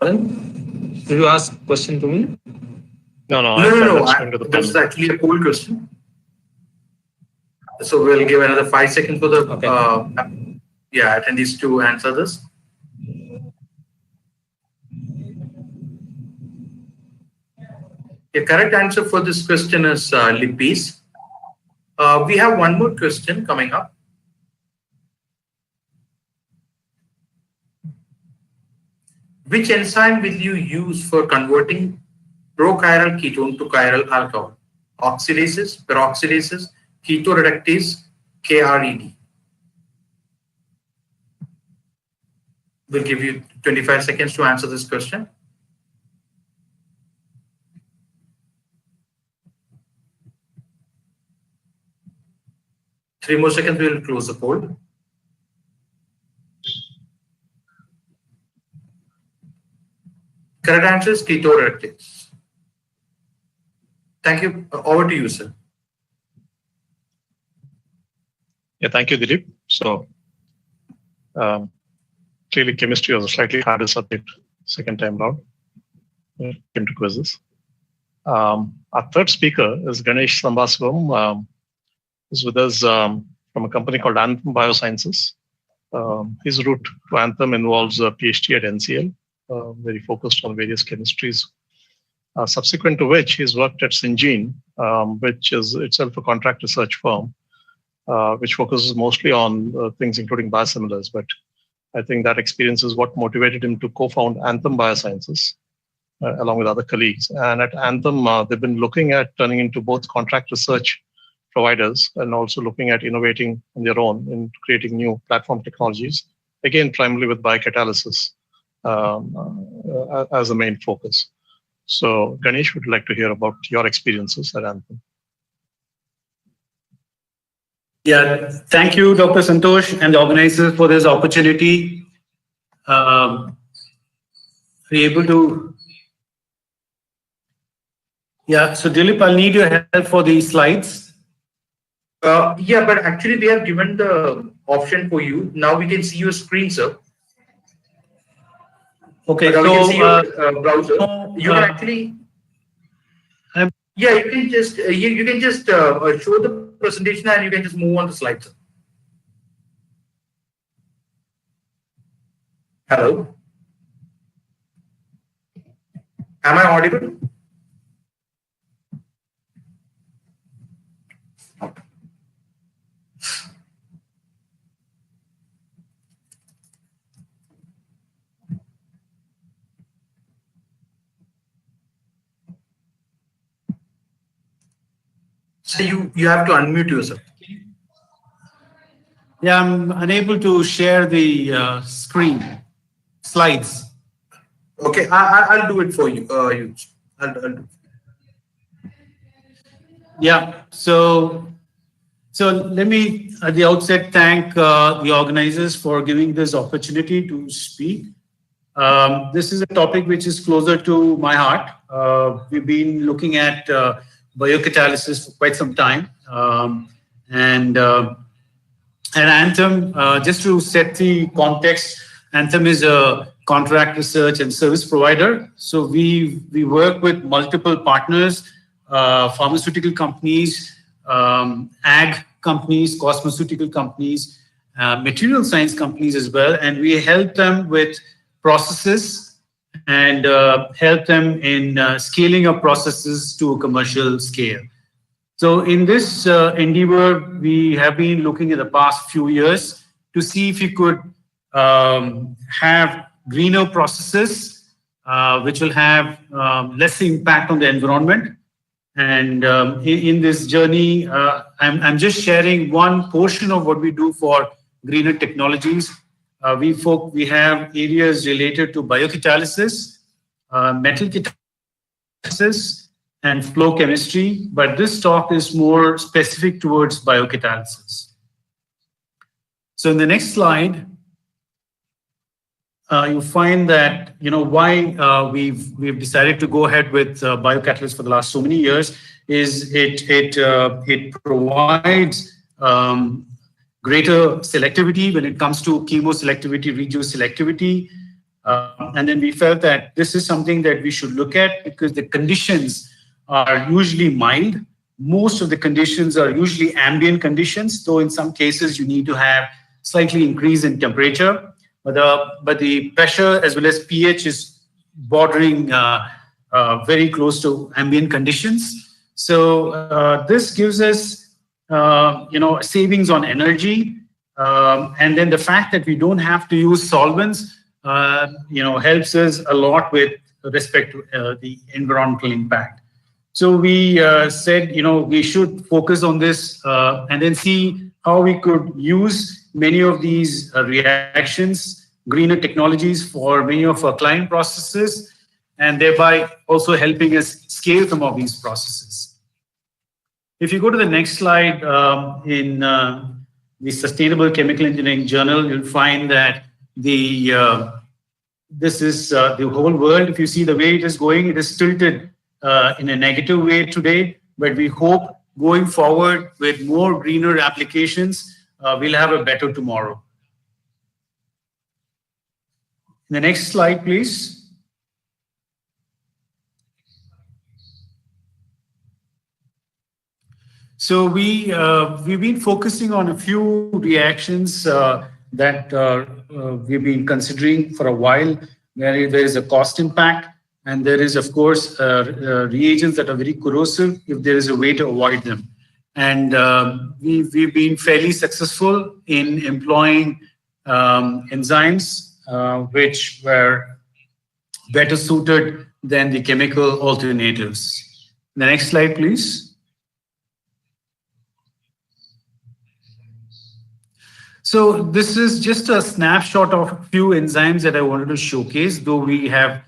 Did you ask a question to me? No. This is actually a cool question. So we'll give another 5 seconds for the attendees to answer this. The correct answer for this question is lipase. We have one more question coming up. Which enzyme will you use for converting prochiral ketone to chiral alcohol? Oxidases, peroxidases, ketoreductase, KRED. We'll give you 25 seconds to answer this question. Three more seconds, we will close the poll. Correct answer is ketoreductase. Thank you. Over to you, sir. Yeah, thank you, Dilip. So clearly chemistry was a slightly harder subject second time round. Came to quizzes. Our third speaker is Ganesh Ambassador. Is with us from a company called Anthem Biosciences. His route to Anthem involves a PhD at NCL, very focused on various chemistries. Subsequent to which, he's worked at Syngene, which is itself a contract research firm, which focuses mostly on things including biosimilars. But I think that experience is what motivated him to co-found Anthem Biosciences, along with other colleagues. And at Anthem, they've been looking at turning into both contract research providers and also looking at innovating on their own in creating new platform technologies, again, primarily with biocatalysis as a main focus. So Ganesh would like to hear about your experiences at Anthem. Yeah, thank you, Dr. Santosh and the organizers for this opportunity. Are you able to? Yeah, so Dilip, I'll need your help for these slides. Yeah, but actually they have given the option for you. Now we can see your screen, sir. Okay, so we can see your browser. You can actually. Yeah, you can just you can just show the presentation and you can just move on the slides. Sir. Hello. Am I audible? So you have to unmute yourself. Yeah, I'm unable to share the screen. slides. Okay, I'll do it for you. I'll do it. Yeah, so let me at the outset thank the organizers for giving this opportunity to speak. This is a topic which is closer to my heart. We've been looking at biocatalysis for quite some time. And Anthem, just to set the context, Anthem is a contract research and service provider. So we work with multiple partners, pharmaceutical companies, ag companies, cosmeceutical companies, material science companies as well. And we help them with processes and help them in scaling up processes to a commercial scale. So in this endeavor, we have been looking at the past few years to see if you could have greener processes, which will have less impact on the environment. And in this journey, I'm just sharing one portion of what we do for greener technologies. We have areas related to biocatalysis, metal catalysis, and flow chemistry, but this talk is more specific towards biocatalysis. So in the next slide, you find that why we've decided to go ahead with Biocatalyst for the last so many years is it provides greater selectivity when it comes to chemo selectivity, reduced selectivity, and then we felt that this is something that we should look at because the conditions are usually mild. Most of the conditions are usually ambient conditions, though in some cases you need to have slightly increase in temperature. But the pressure as well as pH is bordering very close to ambient conditions. So this gives us savings on energy, and then the fact that we don't have to use solvents helps us a lot with respect to the environmental impact. So we said we should focus on this and then see how we could use many of these reactions, greener technologies for many of our client processes, and thereby also helping us scale some of these processes. If you go to the next slide, in the Sustainable Chemical Engineering Journal, you'll find that this is the whole world. If you see the way it is going, it is tilted in a negative way today, but we hope going forward with more greener applications, we'll have a better tomorrow. The next slide, please. So we've been focusing on a few reactions that we've been considering for a while, where there is a cost impact, and there is, of course, reagents that are very corrosive if there is a way to avoid them. And we've been fairly successful in employing enzymes, which were better suited than the chemical alternatives. The next slide, please. So this is just a snapshot of a few enzymes that I wanted to showcase, though we have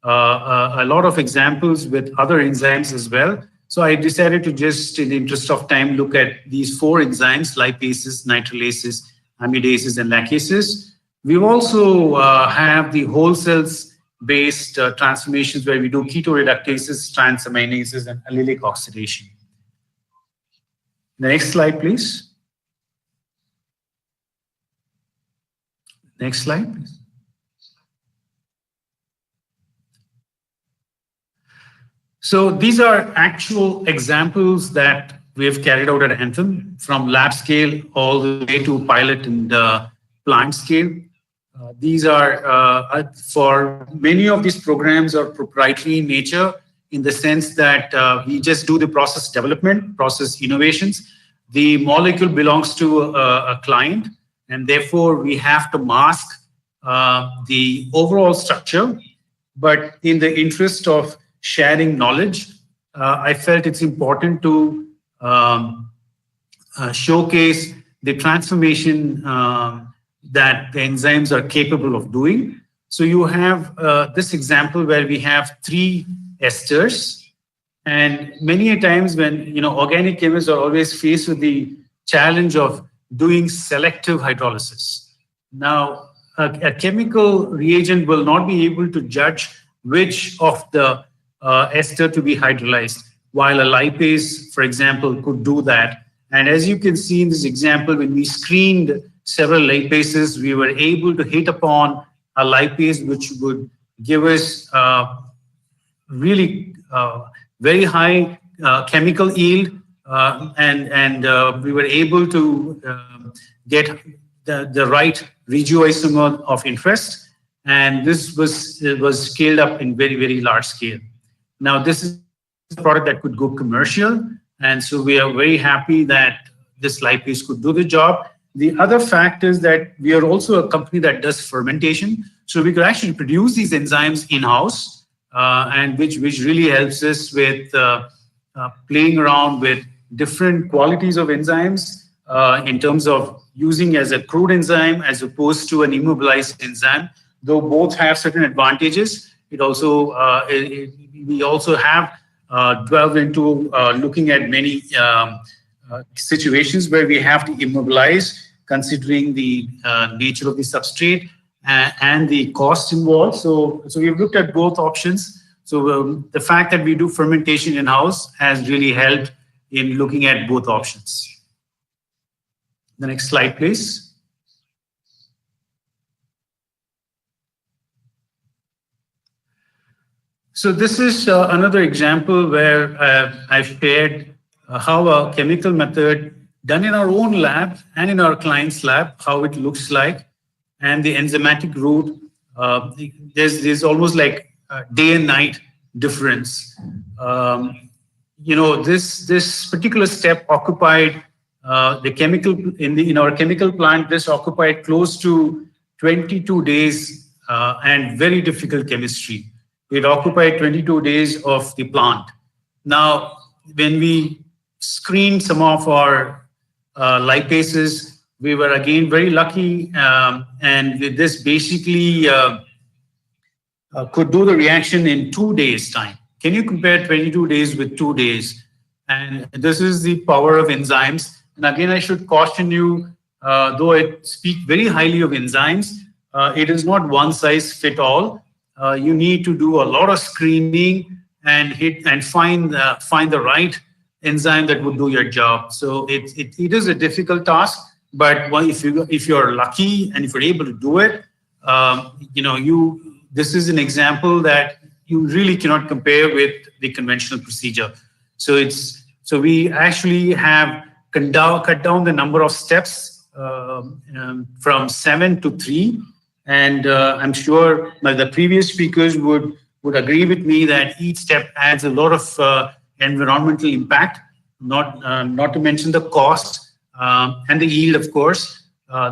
a lot of examples with other enzymes as well. So I decided to just, in the interest of time, look at these 4 enzymes: lipases, nitrilases, amidases, and lacases. We also have the whole cells-based transformations where we do ketoreductases, transaminases, and allylic oxidation. The next slide, please. Next slide, please. So these are actual examples that we have carried out at Anthem, from lab scale all the way to pilot and plant scale. These are, for many of these programs, are proprietary in nature, in the sense that we just do the process development, process innovations. The molecule belongs to a client, and therefore we have to mask the overall structure. But in the interest of sharing knowledge, I felt it's important to showcase the transformation that the enzymes are capable of doing. So you have this example where we have 3 esters, and many a times when organic chemists are always faced with the challenge of doing selective hydrolysis. Now, a chemical reagent will not be able to judge which of the ester to be hydrolyzed, while a lipase, for example, could do that. And as you can see in this example, when we screened several lipases, we were able to hit upon a lipase which would give us really very high chemical yield, and we were able to get the right regioisomer of interest, and this was scaled up in very, very large scale. Now, this is a product that could go commercial, and so we are very happy that this lipase could do the job. The other fact is that we are also a company that does fermentation, so we could actually produce these enzymes in-house, and which really helps us with playing around with different qualities of enzymes in terms of using as a crude enzyme as opposed to an immobilized enzyme. Though both have certain advantages, it also we also have delved into looking at many situations where we have to immobilize, considering the nature of the substrate and the cost involved. So we've looked at both options. So the fact that we do fermentation in-house has really helped in looking at both options. The next slide, please. So this is another example where I've shared how a chemical method done in our own lab and in our client's lab, how it looks like, and the enzymatic route. There's almost like a day and night difference. This particular step occupied the chemical in our chemical plant. This occupied close to 22 days and very difficult chemistry. It occupied 22 days of the plant. Now, when we screened some of our lipases, we were again very lucky, and this basically could do the reaction in 2 days' time. Can you compare 22 days with 2 days? And this is the power of enzymes. And again, I should caution you, though I speak very highly of enzymes, it is not one size fit all. You need to do a lot of screening and find the right enzyme that would do your job. So it is a difficult task, but if you're lucky and if you're able to do it, this is an example that you really cannot compare with the conventional procedure. So we actually have cut down the number of steps from 7 to 3. And I'm sure the previous speakers would agree with me that each step adds a lot of environmental impact, not to mention the cost and the yield, of course.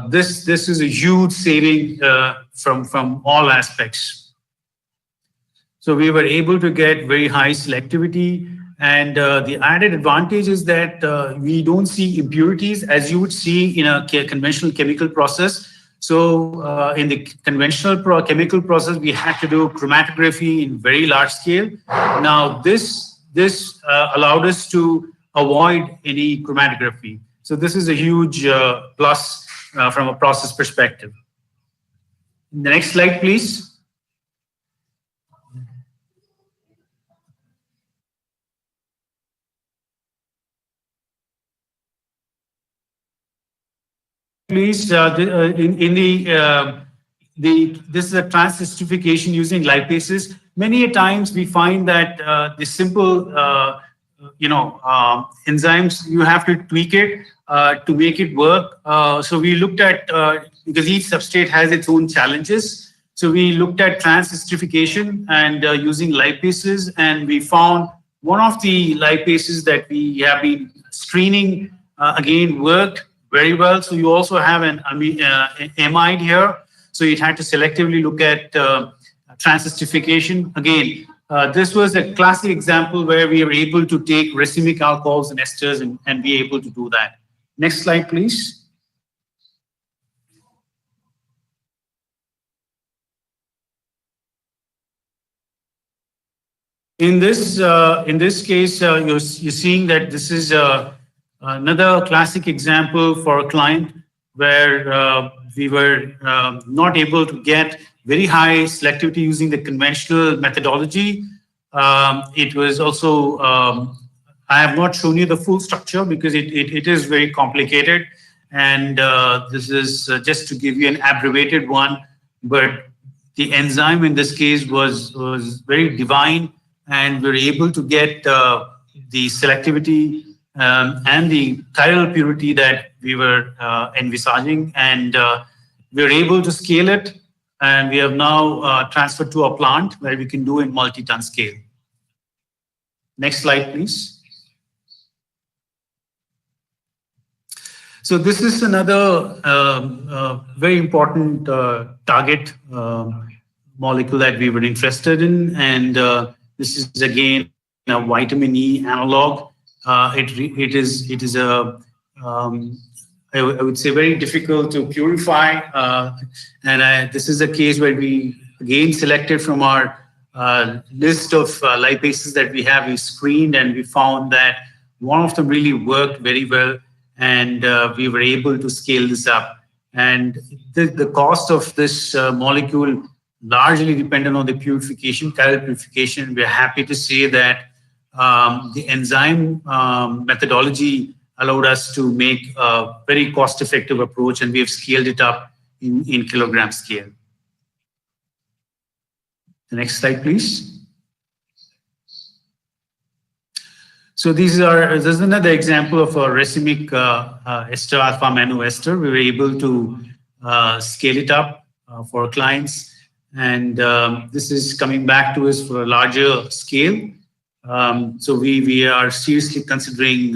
This is a huge saving from all aspects. So we were able to get very high selectivity, and the added advantage is that we don't see impurities as you would see in a conventional chemical process. So in the conventional chemical process, we had to do chromatography in very large scale. Now this allowed us to avoid any chromatography. So this is a huge plus from a process perspective. The next slide, please. Please, this is a transesterification using lipases. Many times we find that the simple, enzymes, you have to tweak it to make it work. So we looked at, because each substrate has its own challenges. So we looked at transesterification and using lipases, and we found one of the lipases that we have been screening again worked very well. So you also have an amide here. So it had to selectively look at transesterification. Again, this was a classic example where we were able to take racemic alcohols and esters and be able to do that. Next slide, please. In this case, you're seeing that this is another classic example for a client where we were not able to get very high selectivity using the conventional methodology. It was also, I have not shown you the full structure because it is very complicated. And this is just to give you an abbreviated one, but the enzyme in this case was very divine, and we were able to get the selectivity and the chiral purity that we were envisaging, and we were able to scale it, and we have now transferred to a plant where we can do in multi-ton scale. Next slide, please. So this is another very important target molecule that we were interested in, and this is again a vitamin E analog. It is a I would say very difficult to purify, and this is a case where we again selected from our list of lipases that we have. We screened and we found that one of them really worked very well, and we were able to scale this up. And the cost of this molecule largely depended on the purification, chiral purification. We're happy to say that the enzyme methodology allowed us to make a very cost-effective approach, and we have scaled it up in kilogram scale. The next slide, please. So this is another example of a Racemic Ester alpha amino ester. We were able to scale it up for clients, and this is coming back to us for a larger scale. So we are seriously considering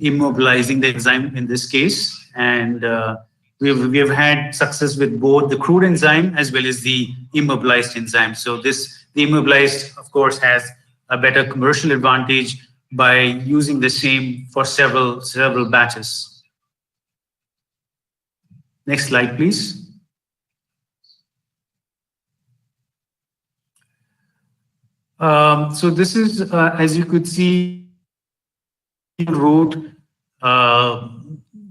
immobilizing the enzyme in this case, and we have had success with both the crude enzyme as well as the immobilized enzyme. So the immobilized, of course, has a better commercial advantage by using the same for several batches. Next slide, please. So this is, as you could see, route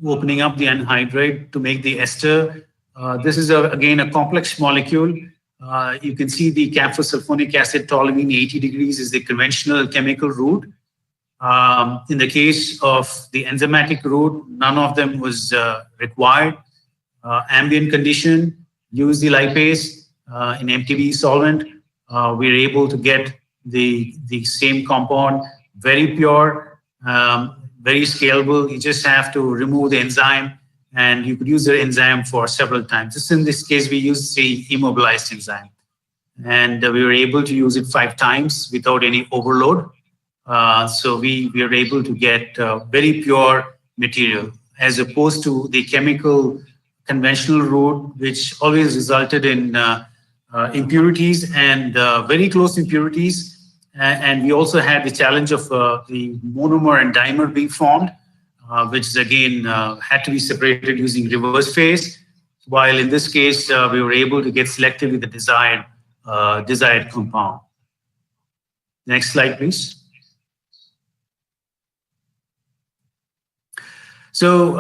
opening up the anhydride to make the ester. This is again a complex molecule. You can see the camphosulfonic acid toluene 80 degrees is the conventional chemical route. In the case of the enzymatic route, none of them was required. Ambient condition, use the lipase in MTBE solvent. We were able to get the same compound, very pure, very scalable. You just have to remove the enzyme, and you could use the enzyme for several times. Just in this case, we used the immobilized enzyme, and we were able to use it 5 times without any overload. So we were able to get very pure material, as opposed to the chemical conventional route, which always resulted in impurities and very close impurities. And we also had the challenge of the monomer and dimer being formed, which is again had to be separated using reverse phase. While in this case, we were able to get selectively the desired compound. Next slide, please. So,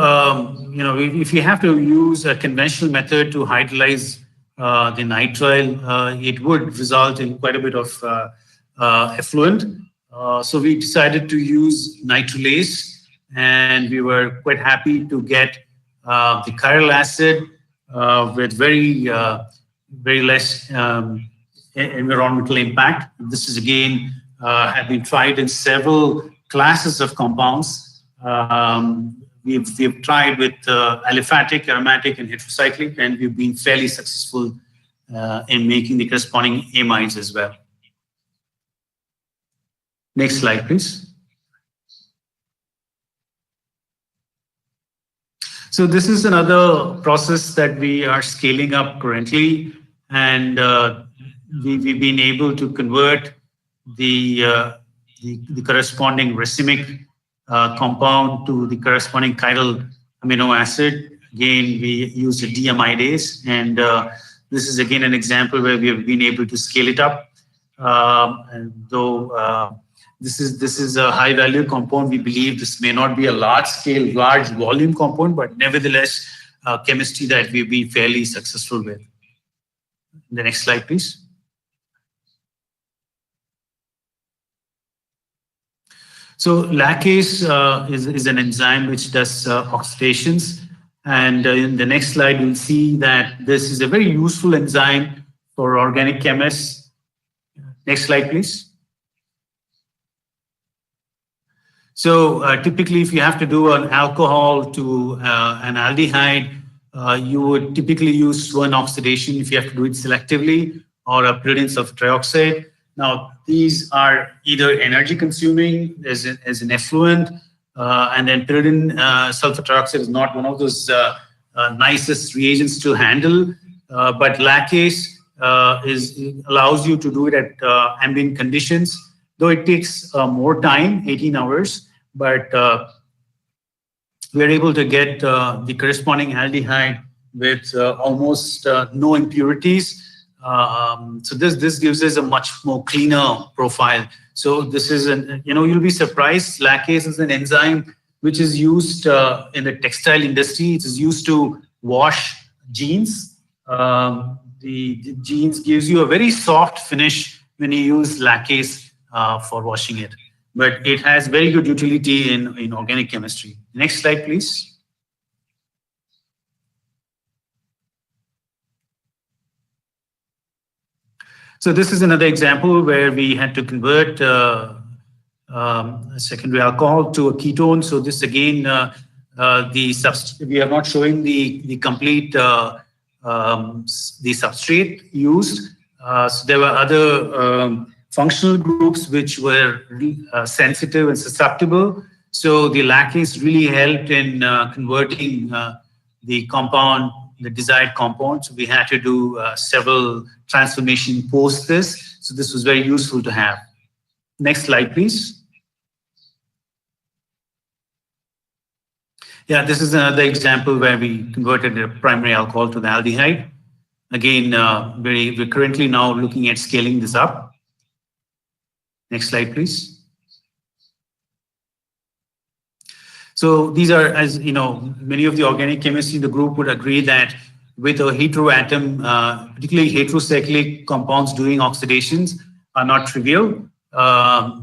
if you have to use a conventional method to hydrolyze the nitrile, it would result in quite a bit of effluent. So we decided to use nitrolase, and we were quite happy to get the chiral acid with very less environmental impact. This is again have been tried in several classes of compounds. We've tried with aliphatic, aromatic, and heterocyclic, and we've been fairly successful in making the corresponding amides as well. Next slide, please. So this is another process that we are scaling up currently, and we've been able to convert the corresponding racemic compound to the corresponding chiral amino acid. Again, we use a deamidase, and this is again an example where we have been able to scale it up. And though this is a high value compound, we believe this may not be a large volume compound, but nevertheless, chemistry that we've been fairly successful with. The next slide, please. So lacase is an enzyme which does oxidations. And in the next slide, you'll see that this is a very useful enzyme for organic chemists. Next slide, please. So typically, if you have to do an alcohol to an aldehyde, you would typically use Swern oxidation if you have to do it selectively, or a pyridine sulfur trioxide. Now, these are either energy consuming as an effluent, and then pyridine sulfur trioxide is not one of those nicest reagents to handle, but lacase allows you to do it at ambient conditions, though it takes more time, 18 hours, but we're able to get the corresponding aldehyde with almost no impurities. So this gives us a much more cleaner profile. So this is you'll be surprised. Lacase is an enzyme which is used in the textile industry. It is used to wash jeans. The jeans gives you a very soft finish when you use lacase for washing it. But it has very good utility in organic chemistry. Next slide, please. So this is another example where we had to convert a secondary alcohol to a ketone. So this again, we are not showing the complete the substrate used. So there were other functional groups which were sensitive and susceptible. So the lacase really helped in converting the compound, the desired compound. So we had to do several transformation post this. So this was very useful to have. Next slide, please. Yeah, this is another example where we converted a primary alcohol to the aldehyde. Again, we're currently now looking at scaling this up. Next slide, please. So these are, as you know, many of the organic chemists in the group would agree that with a heteroatom, particularly heterocyclic compounds doing oxidations are not trivial,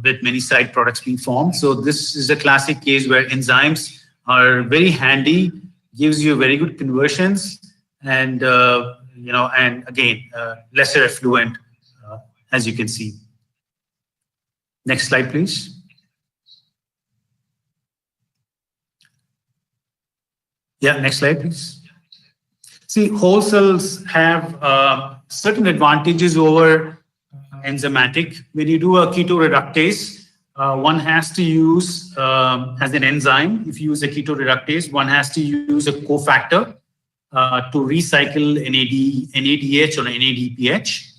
with many side products being formed. So this is a classic case where enzymes are very handy, gives you very good conversions, and and again, lesser effluent, as you can see. Next slide, please. Yeah, next slide, please. See, whole cells have certain advantages over enzymatic. When you do a ketoreductase, one has to use, as an enzyme, if you use a ketoreductase, one has to use a cofactor to recycle NADH or NADPH.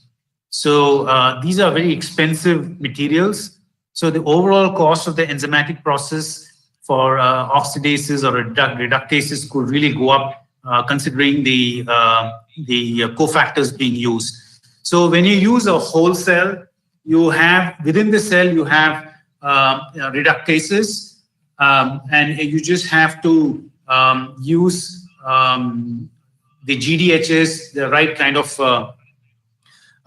So these are very expensive materials. So the overall cost of the enzymatic process for oxidases or reductases could really go up, considering the cofactors being used. So when you use a whole cell, you have within the cell you have reductases, and you just have to use the GDHs, the right kind of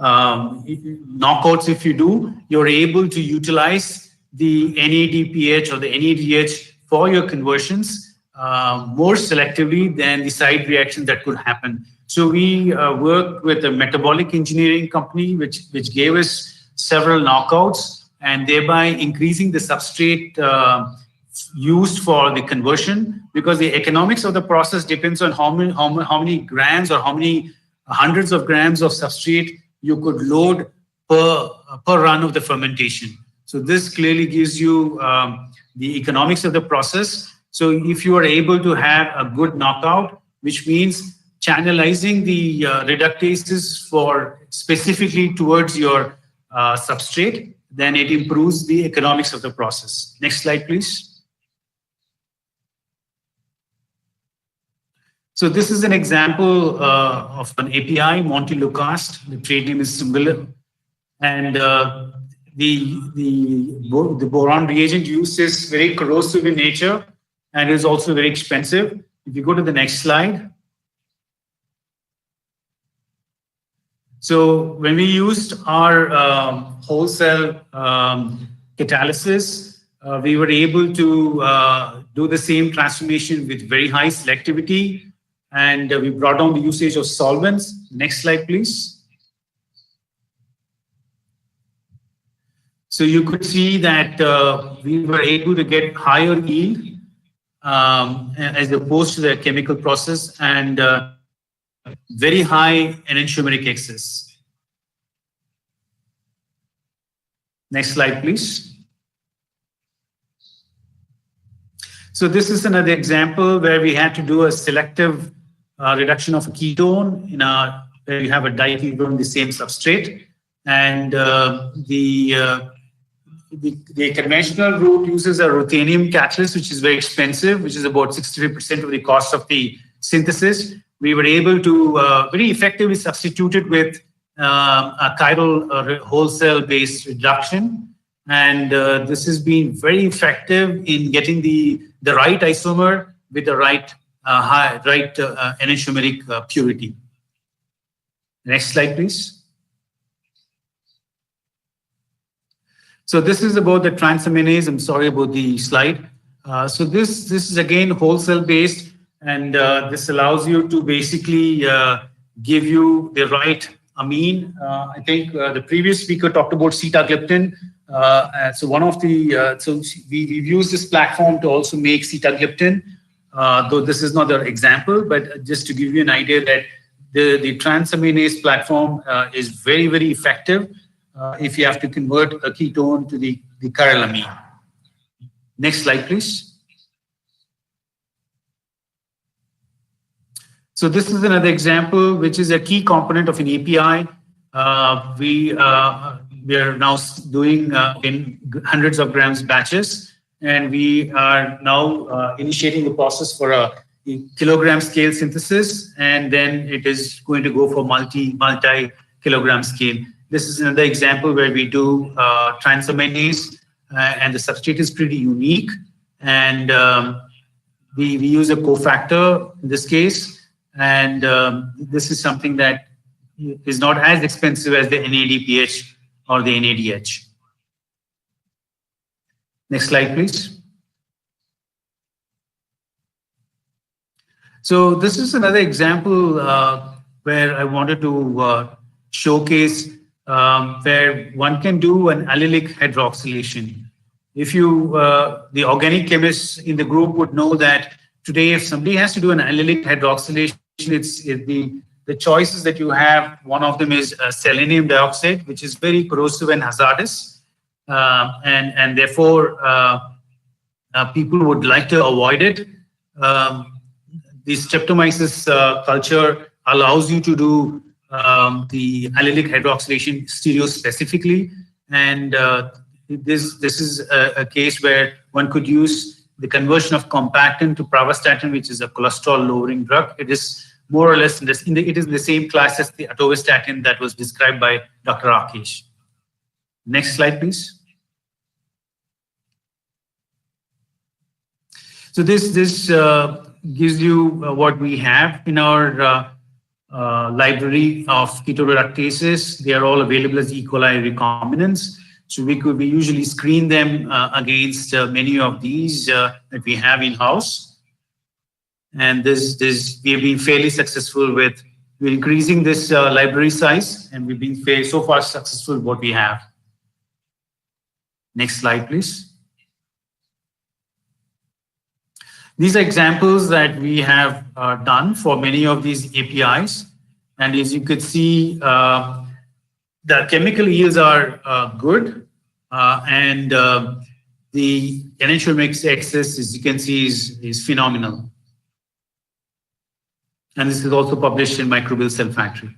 knockouts. If you do, you're able to utilize the NADPH or the NADH for your conversions more selectively than the side reactions that could happen. So we worked with a metabolic engineering company which gave us several knockouts, and thereby increasing the substrate used for the conversion, because the economics of the process depends on how many grams or how many hundreds of grams of substrate you could load per run of the fermentation. So this clearly gives you the economics of the process. So if you are able to have a good knockout, which means channelizing the reductases for specifically towards your substrate, then it improves the economics of the process. Next slide, please. So this is an example of an API, Montelukast. The trade name is similar. And the boron reagent used is very corrosive in nature and is also very expensive. If you go to the next slide. So when we used our whole cell catalysis, we were able to do the same transformation with very high selectivity, and we brought down the usage of solvents. Next slide, please. So you could see that we were able to get higher yield as opposed to the chemical process, and very high enantiomeric excess. Next slide, please. So this is another example where we had to do a selective reduction of a ketone where you have a diketone in the same substrate, and the conventional route uses a ruthenium catalyst, which is very expensive, which is about 63% of the cost of the synthesis. We were able to very effectively substitute it with a chiral whole cell based reduction, and this has been very effective in getting the right isomer with the right enantiomeric purity. Next slide, please. So this is about the transaminase. I'm sorry about the slide. So this is again whole cell based, and this allows you to basically give you the right amine. I think the previous speaker talked about sitagliptin. So one of the we've used this platform to also make sitagliptin. Though this is not an example, but just to give you an idea that the transaminase platform is very, very effective if you have to convert a ketone to the chiral amine. Next slide, please. So this is another example, which is a key component of an API. We are now doing in hundreds of grams batches, and we are now initiating the process for a kilogram scale synthesis, and then it is going to go for multi-kilogram scale. This is another example where we do transaminase, and the substrate is pretty unique, and we use a cofactor in this case, and this is something that is not as expensive as the NADPH or the NADH. Next slide, please. So this is another example where I wanted to showcase where one can do an allelic hydroxylation. If you, the organic chemists in the group would know that today, if somebody has to do an allelic hydroxylation, it's the choices that you have. One of them is selenium dioxide, which is very corrosive and hazardous, and therefore people would like to avoid it. The streptomyces culture allows you to do the allelic hydroxylation stereospecifically, and this is a case where one could use the conversion of compactin to pravastatin, which is a cholesterol-lowering drug. It is more or less it is in the same class as the atorvastatin that was described by Dr. Rakesh. Next slide, please. So this gives you what we have in our library of ketoreductases. They are all available as E. coli recombinants. So we usually screen them against many of these that we have in-house. And we have been fairly successful with increasing this library size, and we've been so far successful with what we have. Next slide, please. These are examples that we have done for many of these APIs. And as you could see, the chemical yields are good, and the enantiomeric excess, as you can see, is phenomenal. And this is also published in Microbial Cell Factory.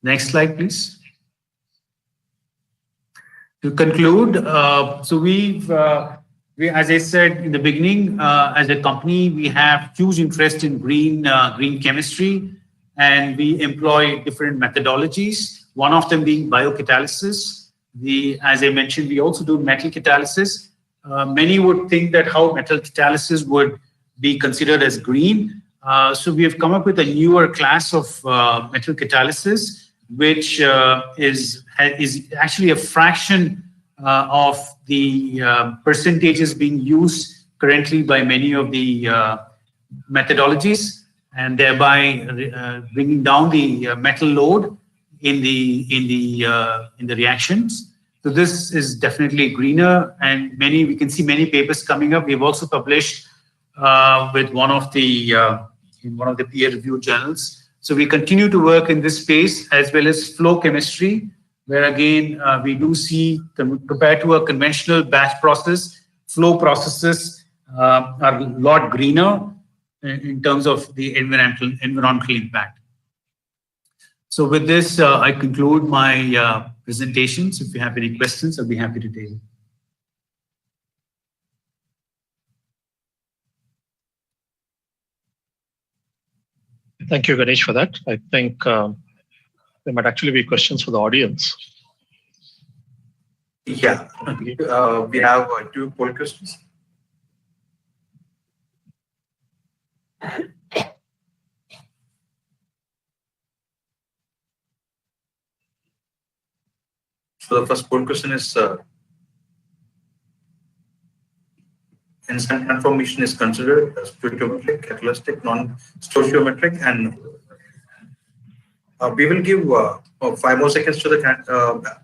Next slide, please. To conclude, so we, as I said in the beginning, as a company, we have huge interest in green chemistry, and we employ different methodologies. one of them being biocatalysis. As I mentioned, we also do metal catalysis. Many would think that how metal catalysis would be considered as green. So we have come up with a newer class of metal catalysis, which is actually a fraction of the percentages being used currently by many of the methodologies, and thereby bringing down the metal load in the reactions. So this is definitely greener, and we can see many papers coming up. We've also published with one of the in one of the peer-reviewed journals. So we continue to work in this space, as well as flow chemistry, where again we do see, compared to a conventional batch process, flow processes are a lot greener in terms of the environmental impact. So with this, I conclude my presentations. If you have any questions, I'll be happy to take. Thank you, Ganesh, for that. I think there might actually be questions for the audience. Yeah, we have 2 poll questions. So the first poll question is, enzyme transformation is considered as stoichiometric, catalytic, non-stoichiometric, and we will give 5 more seconds to the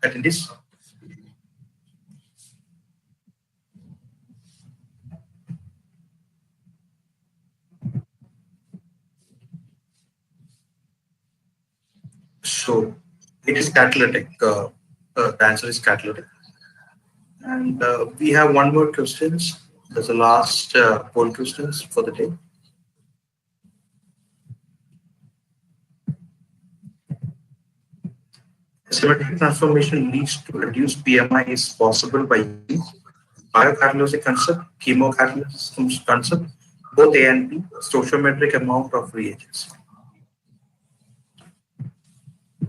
attendees. So it is catalytic. The answer is catalytic. And we have 1 more question. That's the last poll questions for the day. Symmetric transformation leads to reduced PMI is possible by biocatalytic concept, chemocatalyst concept, both A and B, stoichiometric amount of reagents.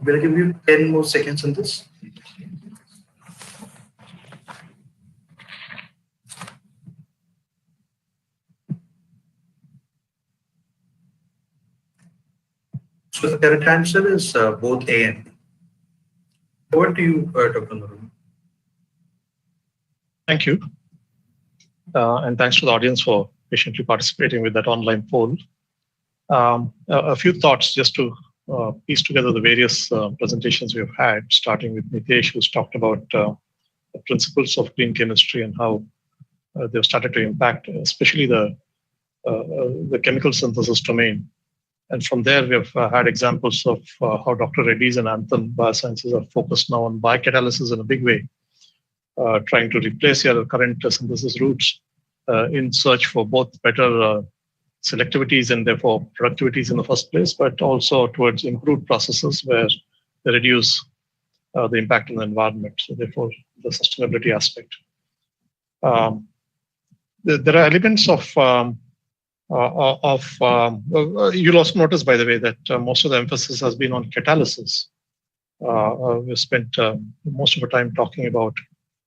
We'll give you 10 more seconds on this. So the correct answer is both A and B. Over to you, Dr. Narun. Thank you. And thanks to the audience for patiently participating with that online poll. A few thoughts just to piece together the various presentations we have had, starting with Nitesh, who's talked about the principles of green chemistry and how they've started to impact, especially the chemical synthesis domain. And from there, we have had examples of how Dr. Reddy's and Anthem Biosciences are focused now on biocatalysis in a big way, trying to replace your current synthesis routes in search for both better selectivities and therefore productivities in the first place, but also towards improved processes where they reduce the impact on the environment. So therefore, the sustainability aspect. There are elements you'll also notice, by the way, that most of the emphasis has been on catalysis. We've spent most of our time talking about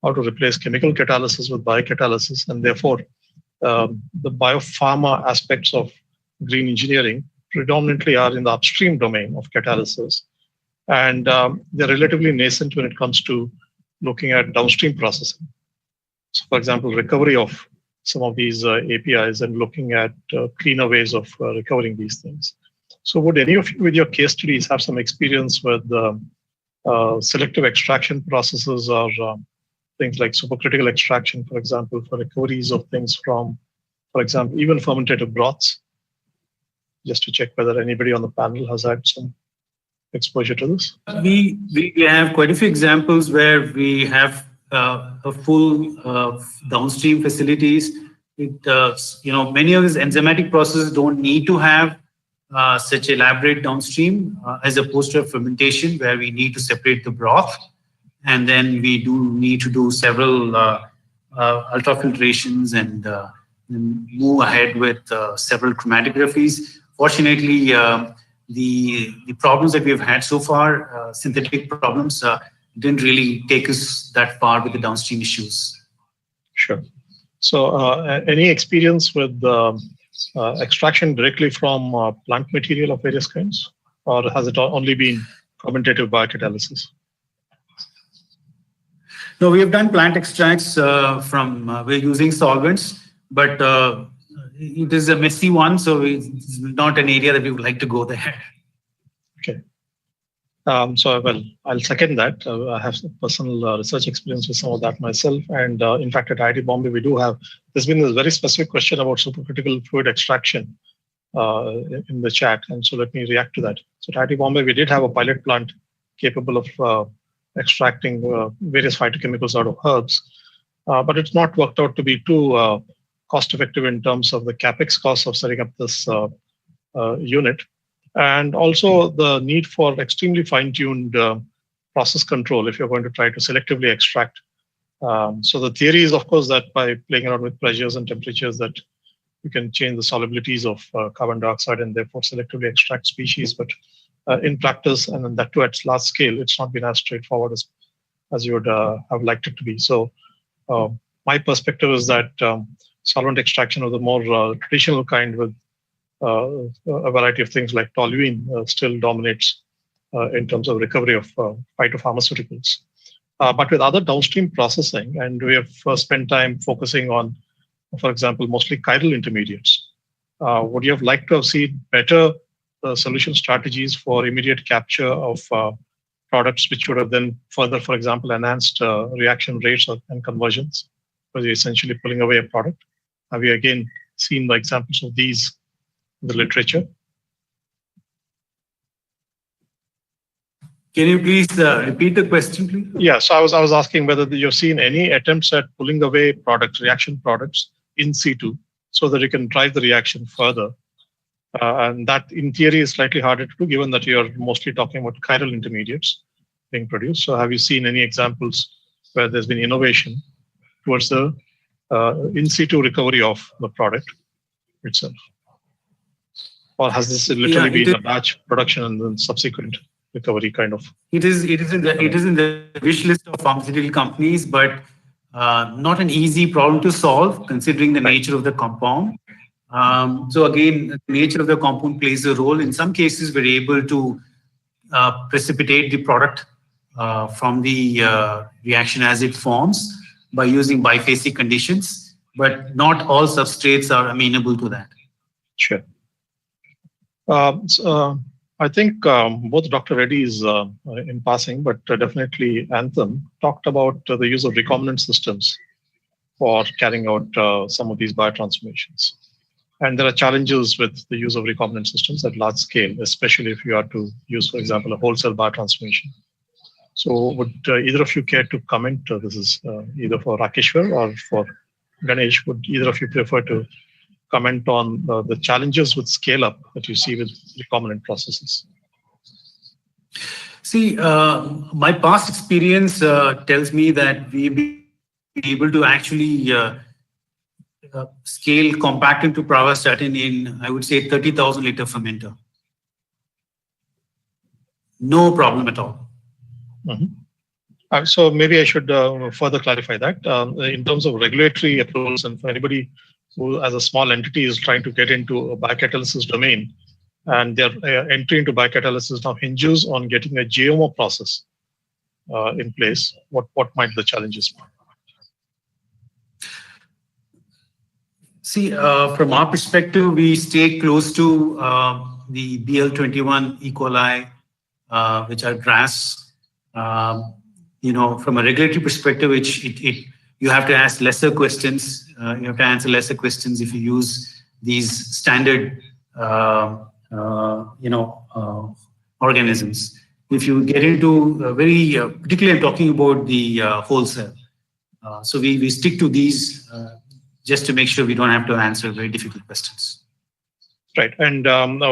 how to replace chemical catalysis with biocatalysis, and therefore the biopharma aspects of green engineering predominantly are in the upstream domain of catalysis. And they're relatively nascent when it comes to looking at downstream processing. So for example, recovery of some of these APIs and looking at cleaner ways of recovering these things. So would any of you with your case studies have some experience with selective extraction processes or things like supercritical extraction, for example, for recoveries of things from, for example, even fermentative broths? Just to check whether anybody on the panel has had some exposure to this. We have quite a few examples where we have a full downstream facilities. Many of these enzymatic processes don't need to have such elaborate downstream as opposed to a fermentation where we need to separate the broth, and then we do need to do several ultrafiltrations and move ahead with several chromatographies. Fortunately, the problems that we've had so far, synthetic problems, didn't really take us that far with the downstream issues. Sure. So any experience with extraction directly from plant material of various kinds, or has it only been fermentative biocatalysis? No, we have done plant extracts from, we're using solvents, but it is a messy one, so it's not an area that we would like to go there. Okay. So, well, I'll second that. I have some personal research experience with some of that myself. And in fact, at IIT Bombay, we do have, there's been a very specific question about supercritical fluid extraction in the chat. And so let me react to that. So at IIT Bombay, we did have a pilot plant capable of extracting various phytochemicals out of herbs. But it's not worked out to be too cost effective in terms of the capex cost of setting up this unit. And also the need for extremely fine-tuned process control if you're going to try to selectively extract. So the theory is, of course, that by playing around with pressures and temperatures that you can change the solubilities of carbon dioxide and therefore selectively extract species. But in practice, and that too at large scale, it's not been as straightforward as you would have liked it to be. So my perspective is that solvent extraction of the more traditional kind with a variety of things like toluene still dominates in terms of recovery of phytopharmaceuticals. But with other downstream processing, and we have spent time focusing on, for example, mostly chiral intermediates. Would you have liked to have seen better solution strategies for immediate capture of products which would have then further, for example, enhanced reaction rates and conversions, because you're essentially pulling away a product? Have you again seen the examples of these in the literature? Can you please repeat the question, please? Yeah, so I was asking whether you've seen any attempts at pulling away products, reaction products in situ, so that you can drive the reaction further. And that, in theory, is slightly harder to do, given that you're mostly talking about chiral intermediates being produced. So have you seen any examples where there's been innovation towards the in situ recovery of the product itself? Or has this literally been a batch production and then subsequent recovery kind of? It is in the wish list of pharmaceutical companies, but not an easy problem to solve considering the nature of the compound. So again, the nature of the compound plays a role. In some cases, we're able to precipitate the product from the reaction as it forms by using biphasic conditions, but not all substrates are amenable to that. Sure. I think both Dr. Reddy's in passing, but definitely Anthem talked about the use of recombinant systems for carrying out some of these biotransformations. And there are challenges with the use of recombinant systems at large scale, especially if you are to use, for example, a whole cell biotransformation. So would either of you care to comment? This is either for Rakeshwar or for Ganesh. Would either of you prefer to comment on the challenges with scale-up that you see with recombinant processes? See, my past experience tells me that we've been able to actually scale compacting to pravastatin in, I would say, 30,000 liter fermenter. No problem at all. Mm-hmm. So maybe I should further clarify that in terms of regulatory approvals, and for anybody who, as a small entity, is trying to get into a biocatalysis domain, and their entry into biocatalysis now hinges on getting a GMO process in place. What might the challenges be? See, from our perspective, we stay close to the BL21 E. coli, which are GRAS. From a regulatory perspective, you have to ask lesser questions. You have to answer lesser questions if you use these standard, organisms. If you get into particularly I'm talking about the whole cell. So we stick to these just to make sure we don't have to answer very difficult questions. Right. And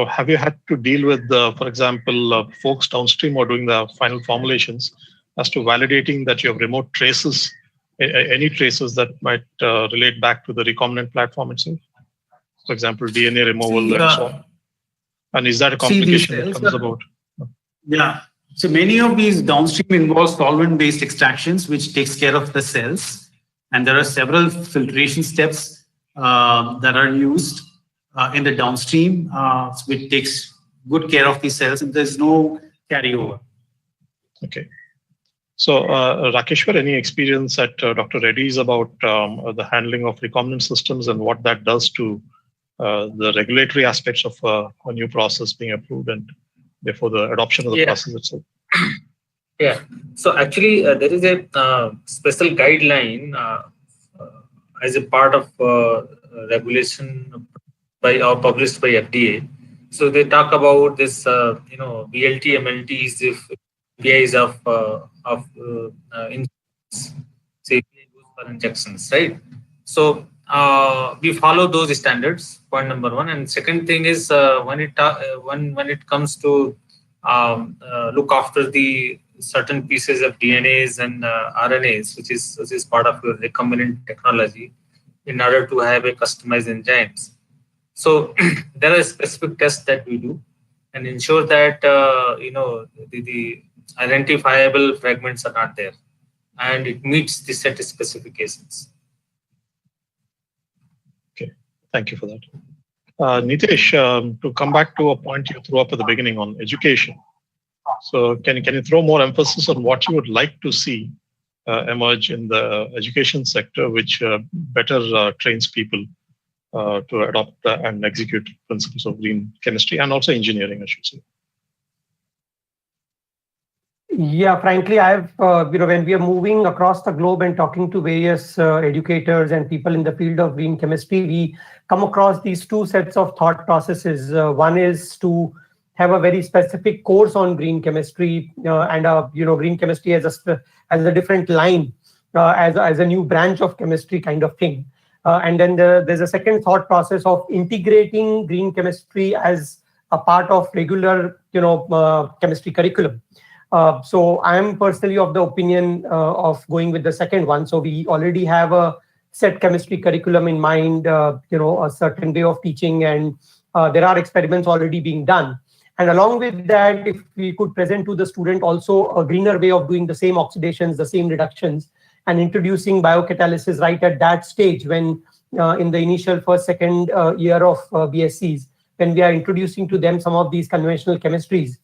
have you had to deal with, for example, folks downstream or doing the final formulations as to validating that you have remote traces, any traces that might relate back to the recombinant platform itself? For example, DNA removal and so on. And is that a complication that comes about? Yeah. So many of these downstream involve solvent-based extractions, which takes care of the cells. And there are several filtration steps that are used in the downstream, which takes good care of these cells, and there's no carryover. Okay. So, Rakeshwar, any experience at Dr. Reddy's about the handling of recombinant systems and what that does to the regulatory aspects of a new process being approved and therefore the adoption of the process itself? Yeah. So actually, there is a special guideline as a part of regulation published by FDA. So they talk about this, BLT, MLTs, if APIs of say for injections, right? So we follow those standards. Point number one, and second thing is when it comes to look after the certain pieces of DNAs and RNAs, which is part of your recombinant technology, in order to have a customized enzymes. So there are specific tests that we do and ensure that the identifiable fragments are not there, and it meets the set specifications. Okay, thank you for that. Nitesh, to come back to a point you threw up at the beginning on education. So can you throw more emphasis on what you would like to see emerge in the education sector, which better trains people to adopt and execute principles of green chemistry and also engineering, I should say? Yeah, frankly, I've, when we are moving across the globe and talking to various educators and people in the field of green chemistry, we come across these two sets of thought processes. One is to have a very specific course on green chemistry and, green chemistry as a different line, as a new branch of chemistry kind of thing. And then there's a second thought process of integrating green chemistry as a part of regular, chemistry curriculum. So I am personally of the opinion of going with the second one. So we already have a set chemistry curriculum in mind, a certain way of teaching, and there are experiments already being done. And along with that, if we could present to the student also a greener way of doing the same oxidations, the same reductions, and introducing biocatalysis right at that stage when in the initial first, second year of BScs, when we are introducing to them some of these conventional chemistries,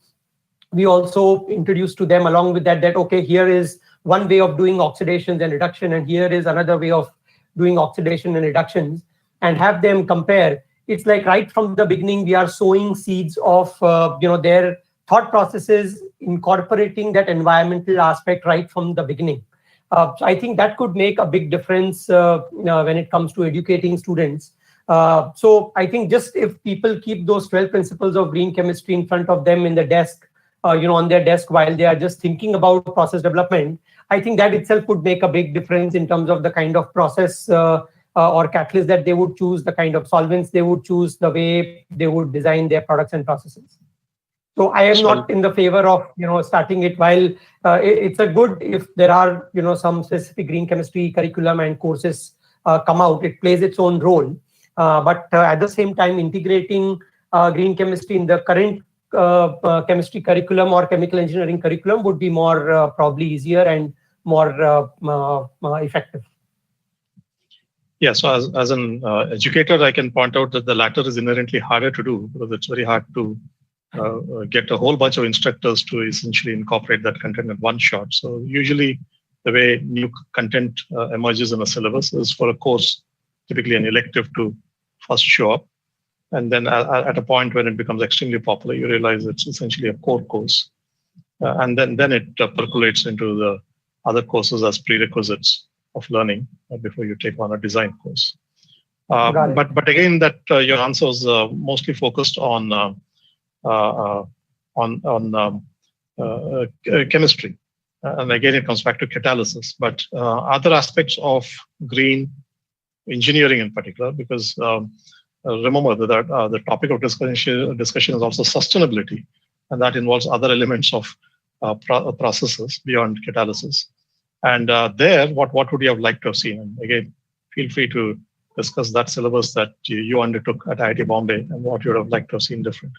we also introduce to them along with that, okay, here is one way of doing oxidations and reduction, and here is another way of doing oxidation and reductions, and have them compare. It's like right from the beginning, we are sowing seeds of, their thought processes, incorporating that environmental aspect right from the beginning. So I think that could make a big difference when it comes to educating students. So I think just if people keep those 12 principles of green chemistry in front of them in the desk, on their desk while they are just thinking about process development, I think that itself would make a big difference in terms of the kind of process or catalyst that they would choose, the kind of solvents they would choose, the way they would design their products and processes. So I am not in the favor of starting it while it's a good if there are some specific green chemistry curriculum and courses come out. It plays its own role, but at the same time integrating green chemistry in the current chemistry curriculum or chemical engineering curriculum would be more probably easier and more effective. Yeah, so as an educator, I can point out that the latter is inherently harder to do because it's very hard to get a whole bunch of instructors to essentially incorporate that content in one shot. So usually the way new content emerges in a syllabus is for a course, typically an elective, to first show up. And then at a point when it becomes extremely popular, you realize it's essentially a core course. And then it percolates into the other courses as prerequisites of learning before you take on a design course. But again, that your answer was mostly focused on chemistry. And again, it comes back to catalysis, but other aspects of green engineering in particular, because remember that the topic of discussion is also sustainability, and that involves other elements of processes beyond catalysis. And there, what would you have liked to have seen? And again, feel free to discuss that syllabus that you undertook at IIT Bombay and what you would have liked to have seen different.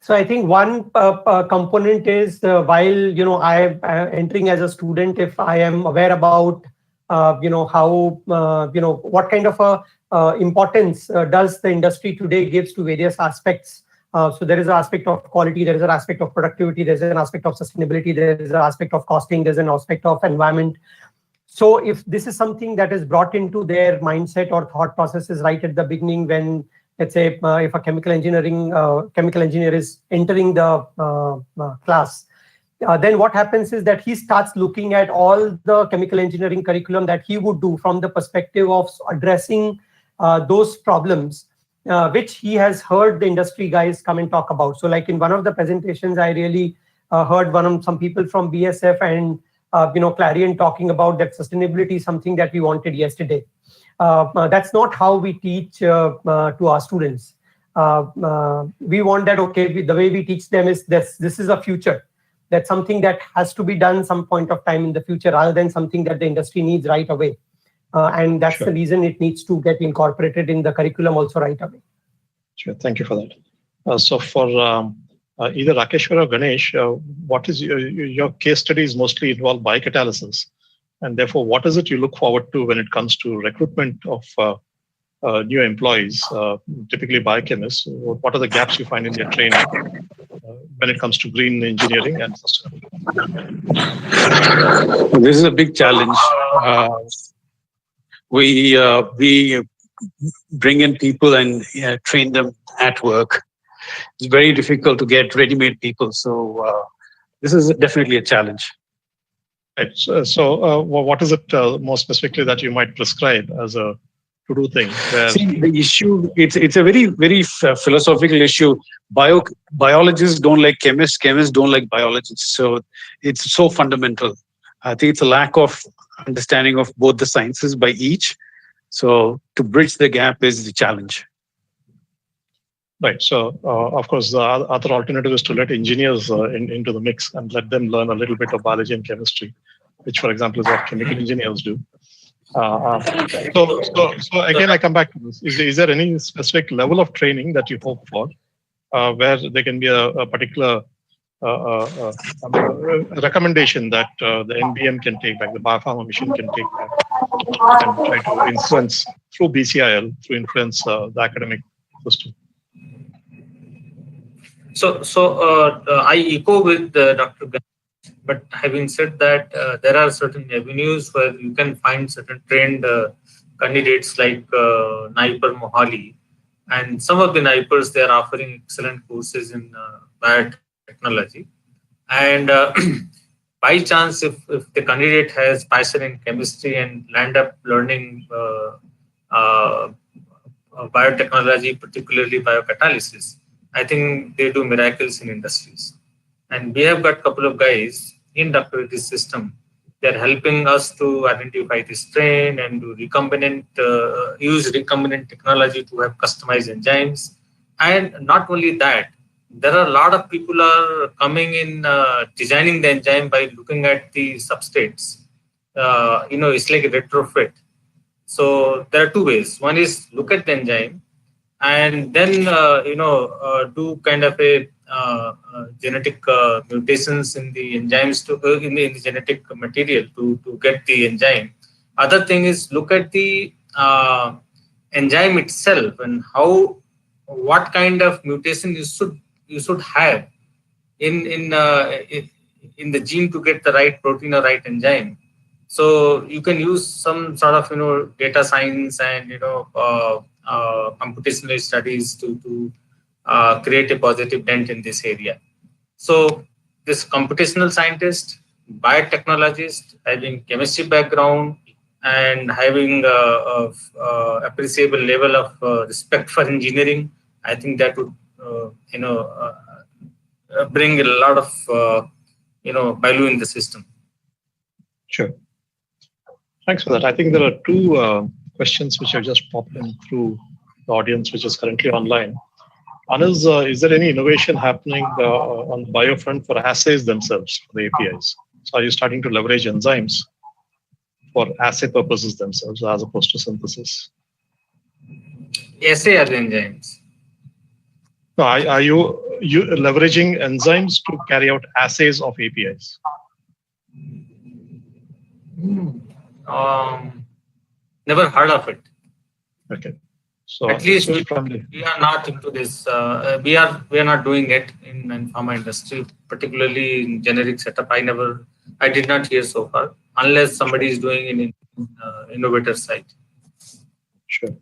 So I think one component is while I am entering as a student, if I am aware about how what kind of a importance does the industry today gives to various aspects. So there is an aspect of quality, there is an aspect of productivity, there is an aspect of sustainability, there is an aspect of costing, there is an aspect of environment. So if this is something that is brought into their mindset or thought processes right at the beginning, when let's say if a chemical engineer is entering the class, then what happens is that he starts looking at all the chemical engineering curriculum that he would do from the perspective of addressing those problems which he has heard the industry guys come and talk about. So like in one of the presentations, I really heard some people from BSF and Clarion talking about that sustainability is something that we wanted yesterday. That's not how we teach to our students. We want that, okay, the way we teach them is this is a future. That's something that has to be done some point of time in the future rather than something that the industry needs right away. And that's the reason it needs to get incorporated in the curriculum also right away. Sure, thank you for that. So for either Rakesh or Ganesh, what is your case studies mostly involve biocatalysis, and therefore what is it you look forward to when it comes to recruitment of new employees, typically biochemists? What are the gaps you find in their training when it comes to green engineering and sustainability? This is a big challenge. We bring in people and train them at work. It's very difficult to get ready-made people. So this is definitely a challenge. Right. So what is it more specifically that you might prescribe as a to-do thing? See, the issue, it's a very, very philosophical issue. Biologists don't like chemists. Chemists don't like biologists. So it's so fundamental. I think it's a lack of understanding of both the sciences by each. So to bridge the gap is the challenge. Right. So, of course, the other alternative is to let engineers into the mix and let them learn a little bit of biology and chemistry, which, for example, is what chemical engineers do. So again, I come back to this. Is there any specific level of training that you hope for, where there can be a particular recommendation that the NBM can take back, the Biopharma mission can take back, and try to influence through BCIL, through influence the academic system? So I echo with Dr. Ganesh, but having said that, there are certain avenues where you can find certain trained candidates like NIPER Mohali, and some of the NIPERs, they are offering excellent courses in biotechnology. And by chance, if the candidate has passion in chemistry and land up learning biotechnology, particularly biocatalysis, I think they do miracles in industries. And we have got a couple of guys in Dr. Reddy's system. They're helping us to identify the strain and to use recombinant technology to have customized enzymes. And not only that, there are a lot of people are coming in designing the enzyme by looking at the substrates. It's like a retrofit. So there are two ways. One is look at the enzyme, and then do kind of a genetic mutations in the enzymes in the genetic material to get the enzyme. Other thing is look at the enzyme itself and what kind of mutation you should have in the gene to get the right protein or right enzyme. So you can use some sort of data science and computational studies to create a positive dent in this area. So this computational scientist, biotechnologist, having chemistry background and having appreciable level of respect for engineering, I think that would bring a lot of value in the system. Sure. Thanks for that. I think there are two questions which have just popped in through the audience, which is currently online. One is there any innovation happening on the bio front for assays themselves, for the APIs? So are you starting to leverage enzymes for assay purposes themselves as opposed to synthesis? Assay are the enzymes. No, are you leveraging enzymes to carry out assays of APIs? Never heard of it. Okay. So at least from we are not into this. We are not doing it in pharma industry, particularly in generic setup. I did not hear so far, unless somebody is doing in innovator side. Sure.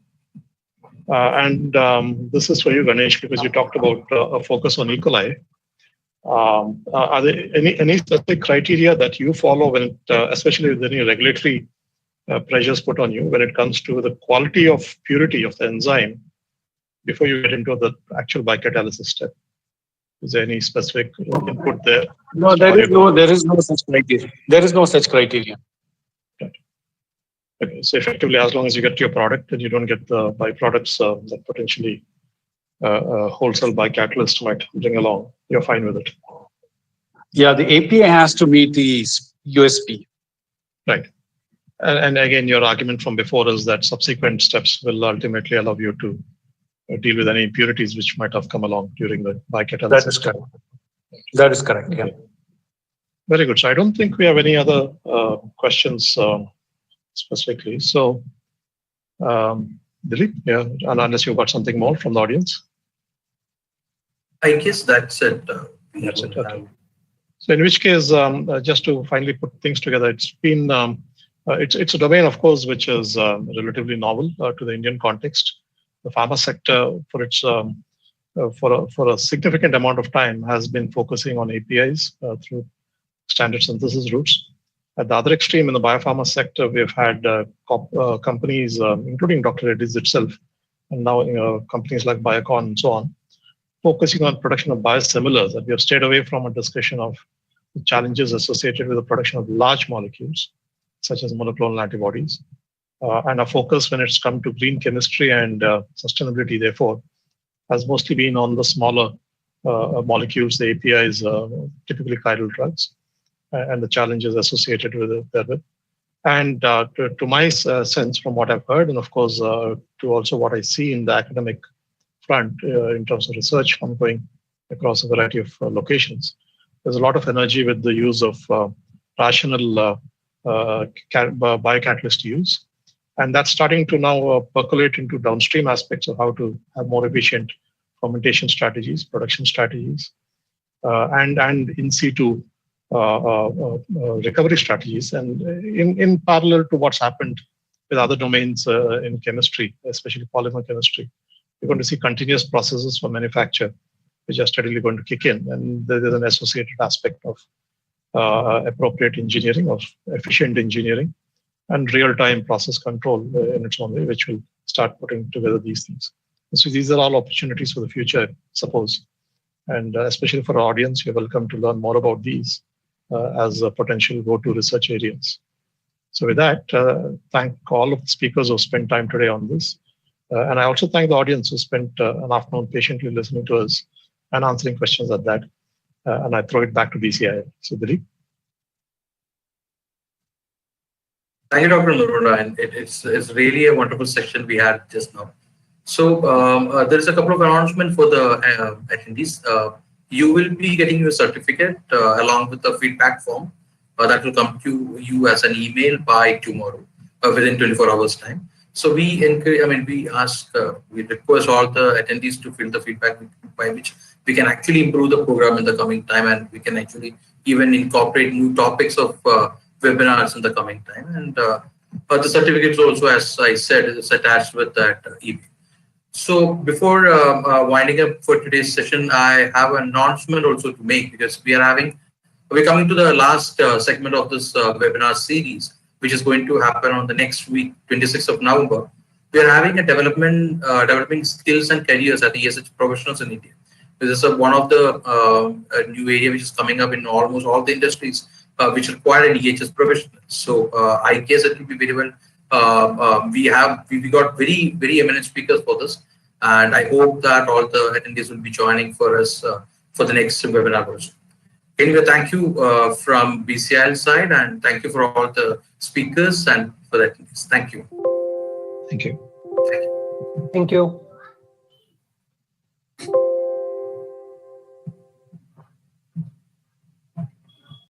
And this is for you, Ganesh, because you talked about a focus on E. coli. Are there any specific criteria that you follow when, especially with any regulatory pressures put on you, when it comes to the quality of purity of the enzyme before you get into the actual biocatalysis step? Is there any specific input there? No, there is no such criteria. There is no such criteria. Right. Okay, so effectively, as long as you get your product and you don't get the byproducts that potentially wholesale biocatalyst might bring along, you're fine with it. Yeah, the API has to meet the USP. Right. And again, your argument from before is that subsequent steps will ultimately allow you to deal with any impurities which might have come along during the biocatalysis. That is correct. That is correct. Yeah. Very good. So I don't think we have any other questions specifically. So, Dilip, yeah, unless you've got something more from the audience. I guess that's it. That's it. Okay. So in which case, just to finally put things together, it's been it's a domain, of course, which is relatively novel to the Indian context. The pharma sector, for its for a significant amount of time, has been focusing on APIs through standard synthesis routes. At the other extreme, in the biopharma sector, we've had companies, including Dr. Reddy's itself, and now companies like Biocon and so on, focusing on production of biosimilars. And we have stayed away from a discussion of the challenges associated with the production of large molecules, such as monoclonal antibodies. And our focus when it's come to green chemistry and sustainability, therefore, has mostly been on the smaller molecules, the APIs, typically chiral drugs, and the challenges associated with it. And to my sense, from what I've heard, and of course, to also what I see in the academic front in terms of research ongoing across a variety of locations, there's a lot of energy with the use of rational biocatalyst use. And that's starting to now percolate into downstream aspects of how to have more efficient fermentation strategies, production strategies, and in situ recovery strategies. And in parallel to what's happened with other domains in chemistry, especially polymer chemistry, we're going to see continuous processes for manufacture, which are steadily going to kick in. And there's an associated aspect of appropriate engineering, of efficient engineering, and real-time process control in its own way, which will start putting together these things. So these are all opportunities for the future, I suppose. And especially for our audience, you're welcome to learn more about these as potential go-to research areas. So with that, thank all of the speakers who spent time today on this. And I also thank the audience who spent an afternoon patiently listening to us and answering questions at that. And I throw it back to BCI. So Dilip. Thank you, Dr. Narora, and it's really a wonderful session we had just now. So there's a couple of announcements for the attendees. You will be getting your certificate along with the feedback form that will come to you as an email by tomorrow within 24 hours time. So we encourage, we request all the attendees to fill the feedback by which we can actually improve the program in the coming time, and we can actually even incorporate new topics of webinars in the coming time. And the certificates also, as I said, is attached with that email. So before winding up for today's session, I have an announcement also to make, because we're coming to the last segment of this webinar series, which is going to happen on the next week, 26th of November. We are having a developing skills and careers at ESH professionals in India. This is one of the new area which is coming up in almost all the industries which require an EHS professional. So I guess it will be very well. We got very, very eminent speakers for this, and I hope that all the attendees will be joining for us for the next webinar also. Anyway, thank you from BCIL side, and thank you for all the speakers and for the attendees. Thank you. Thank you. Thank you.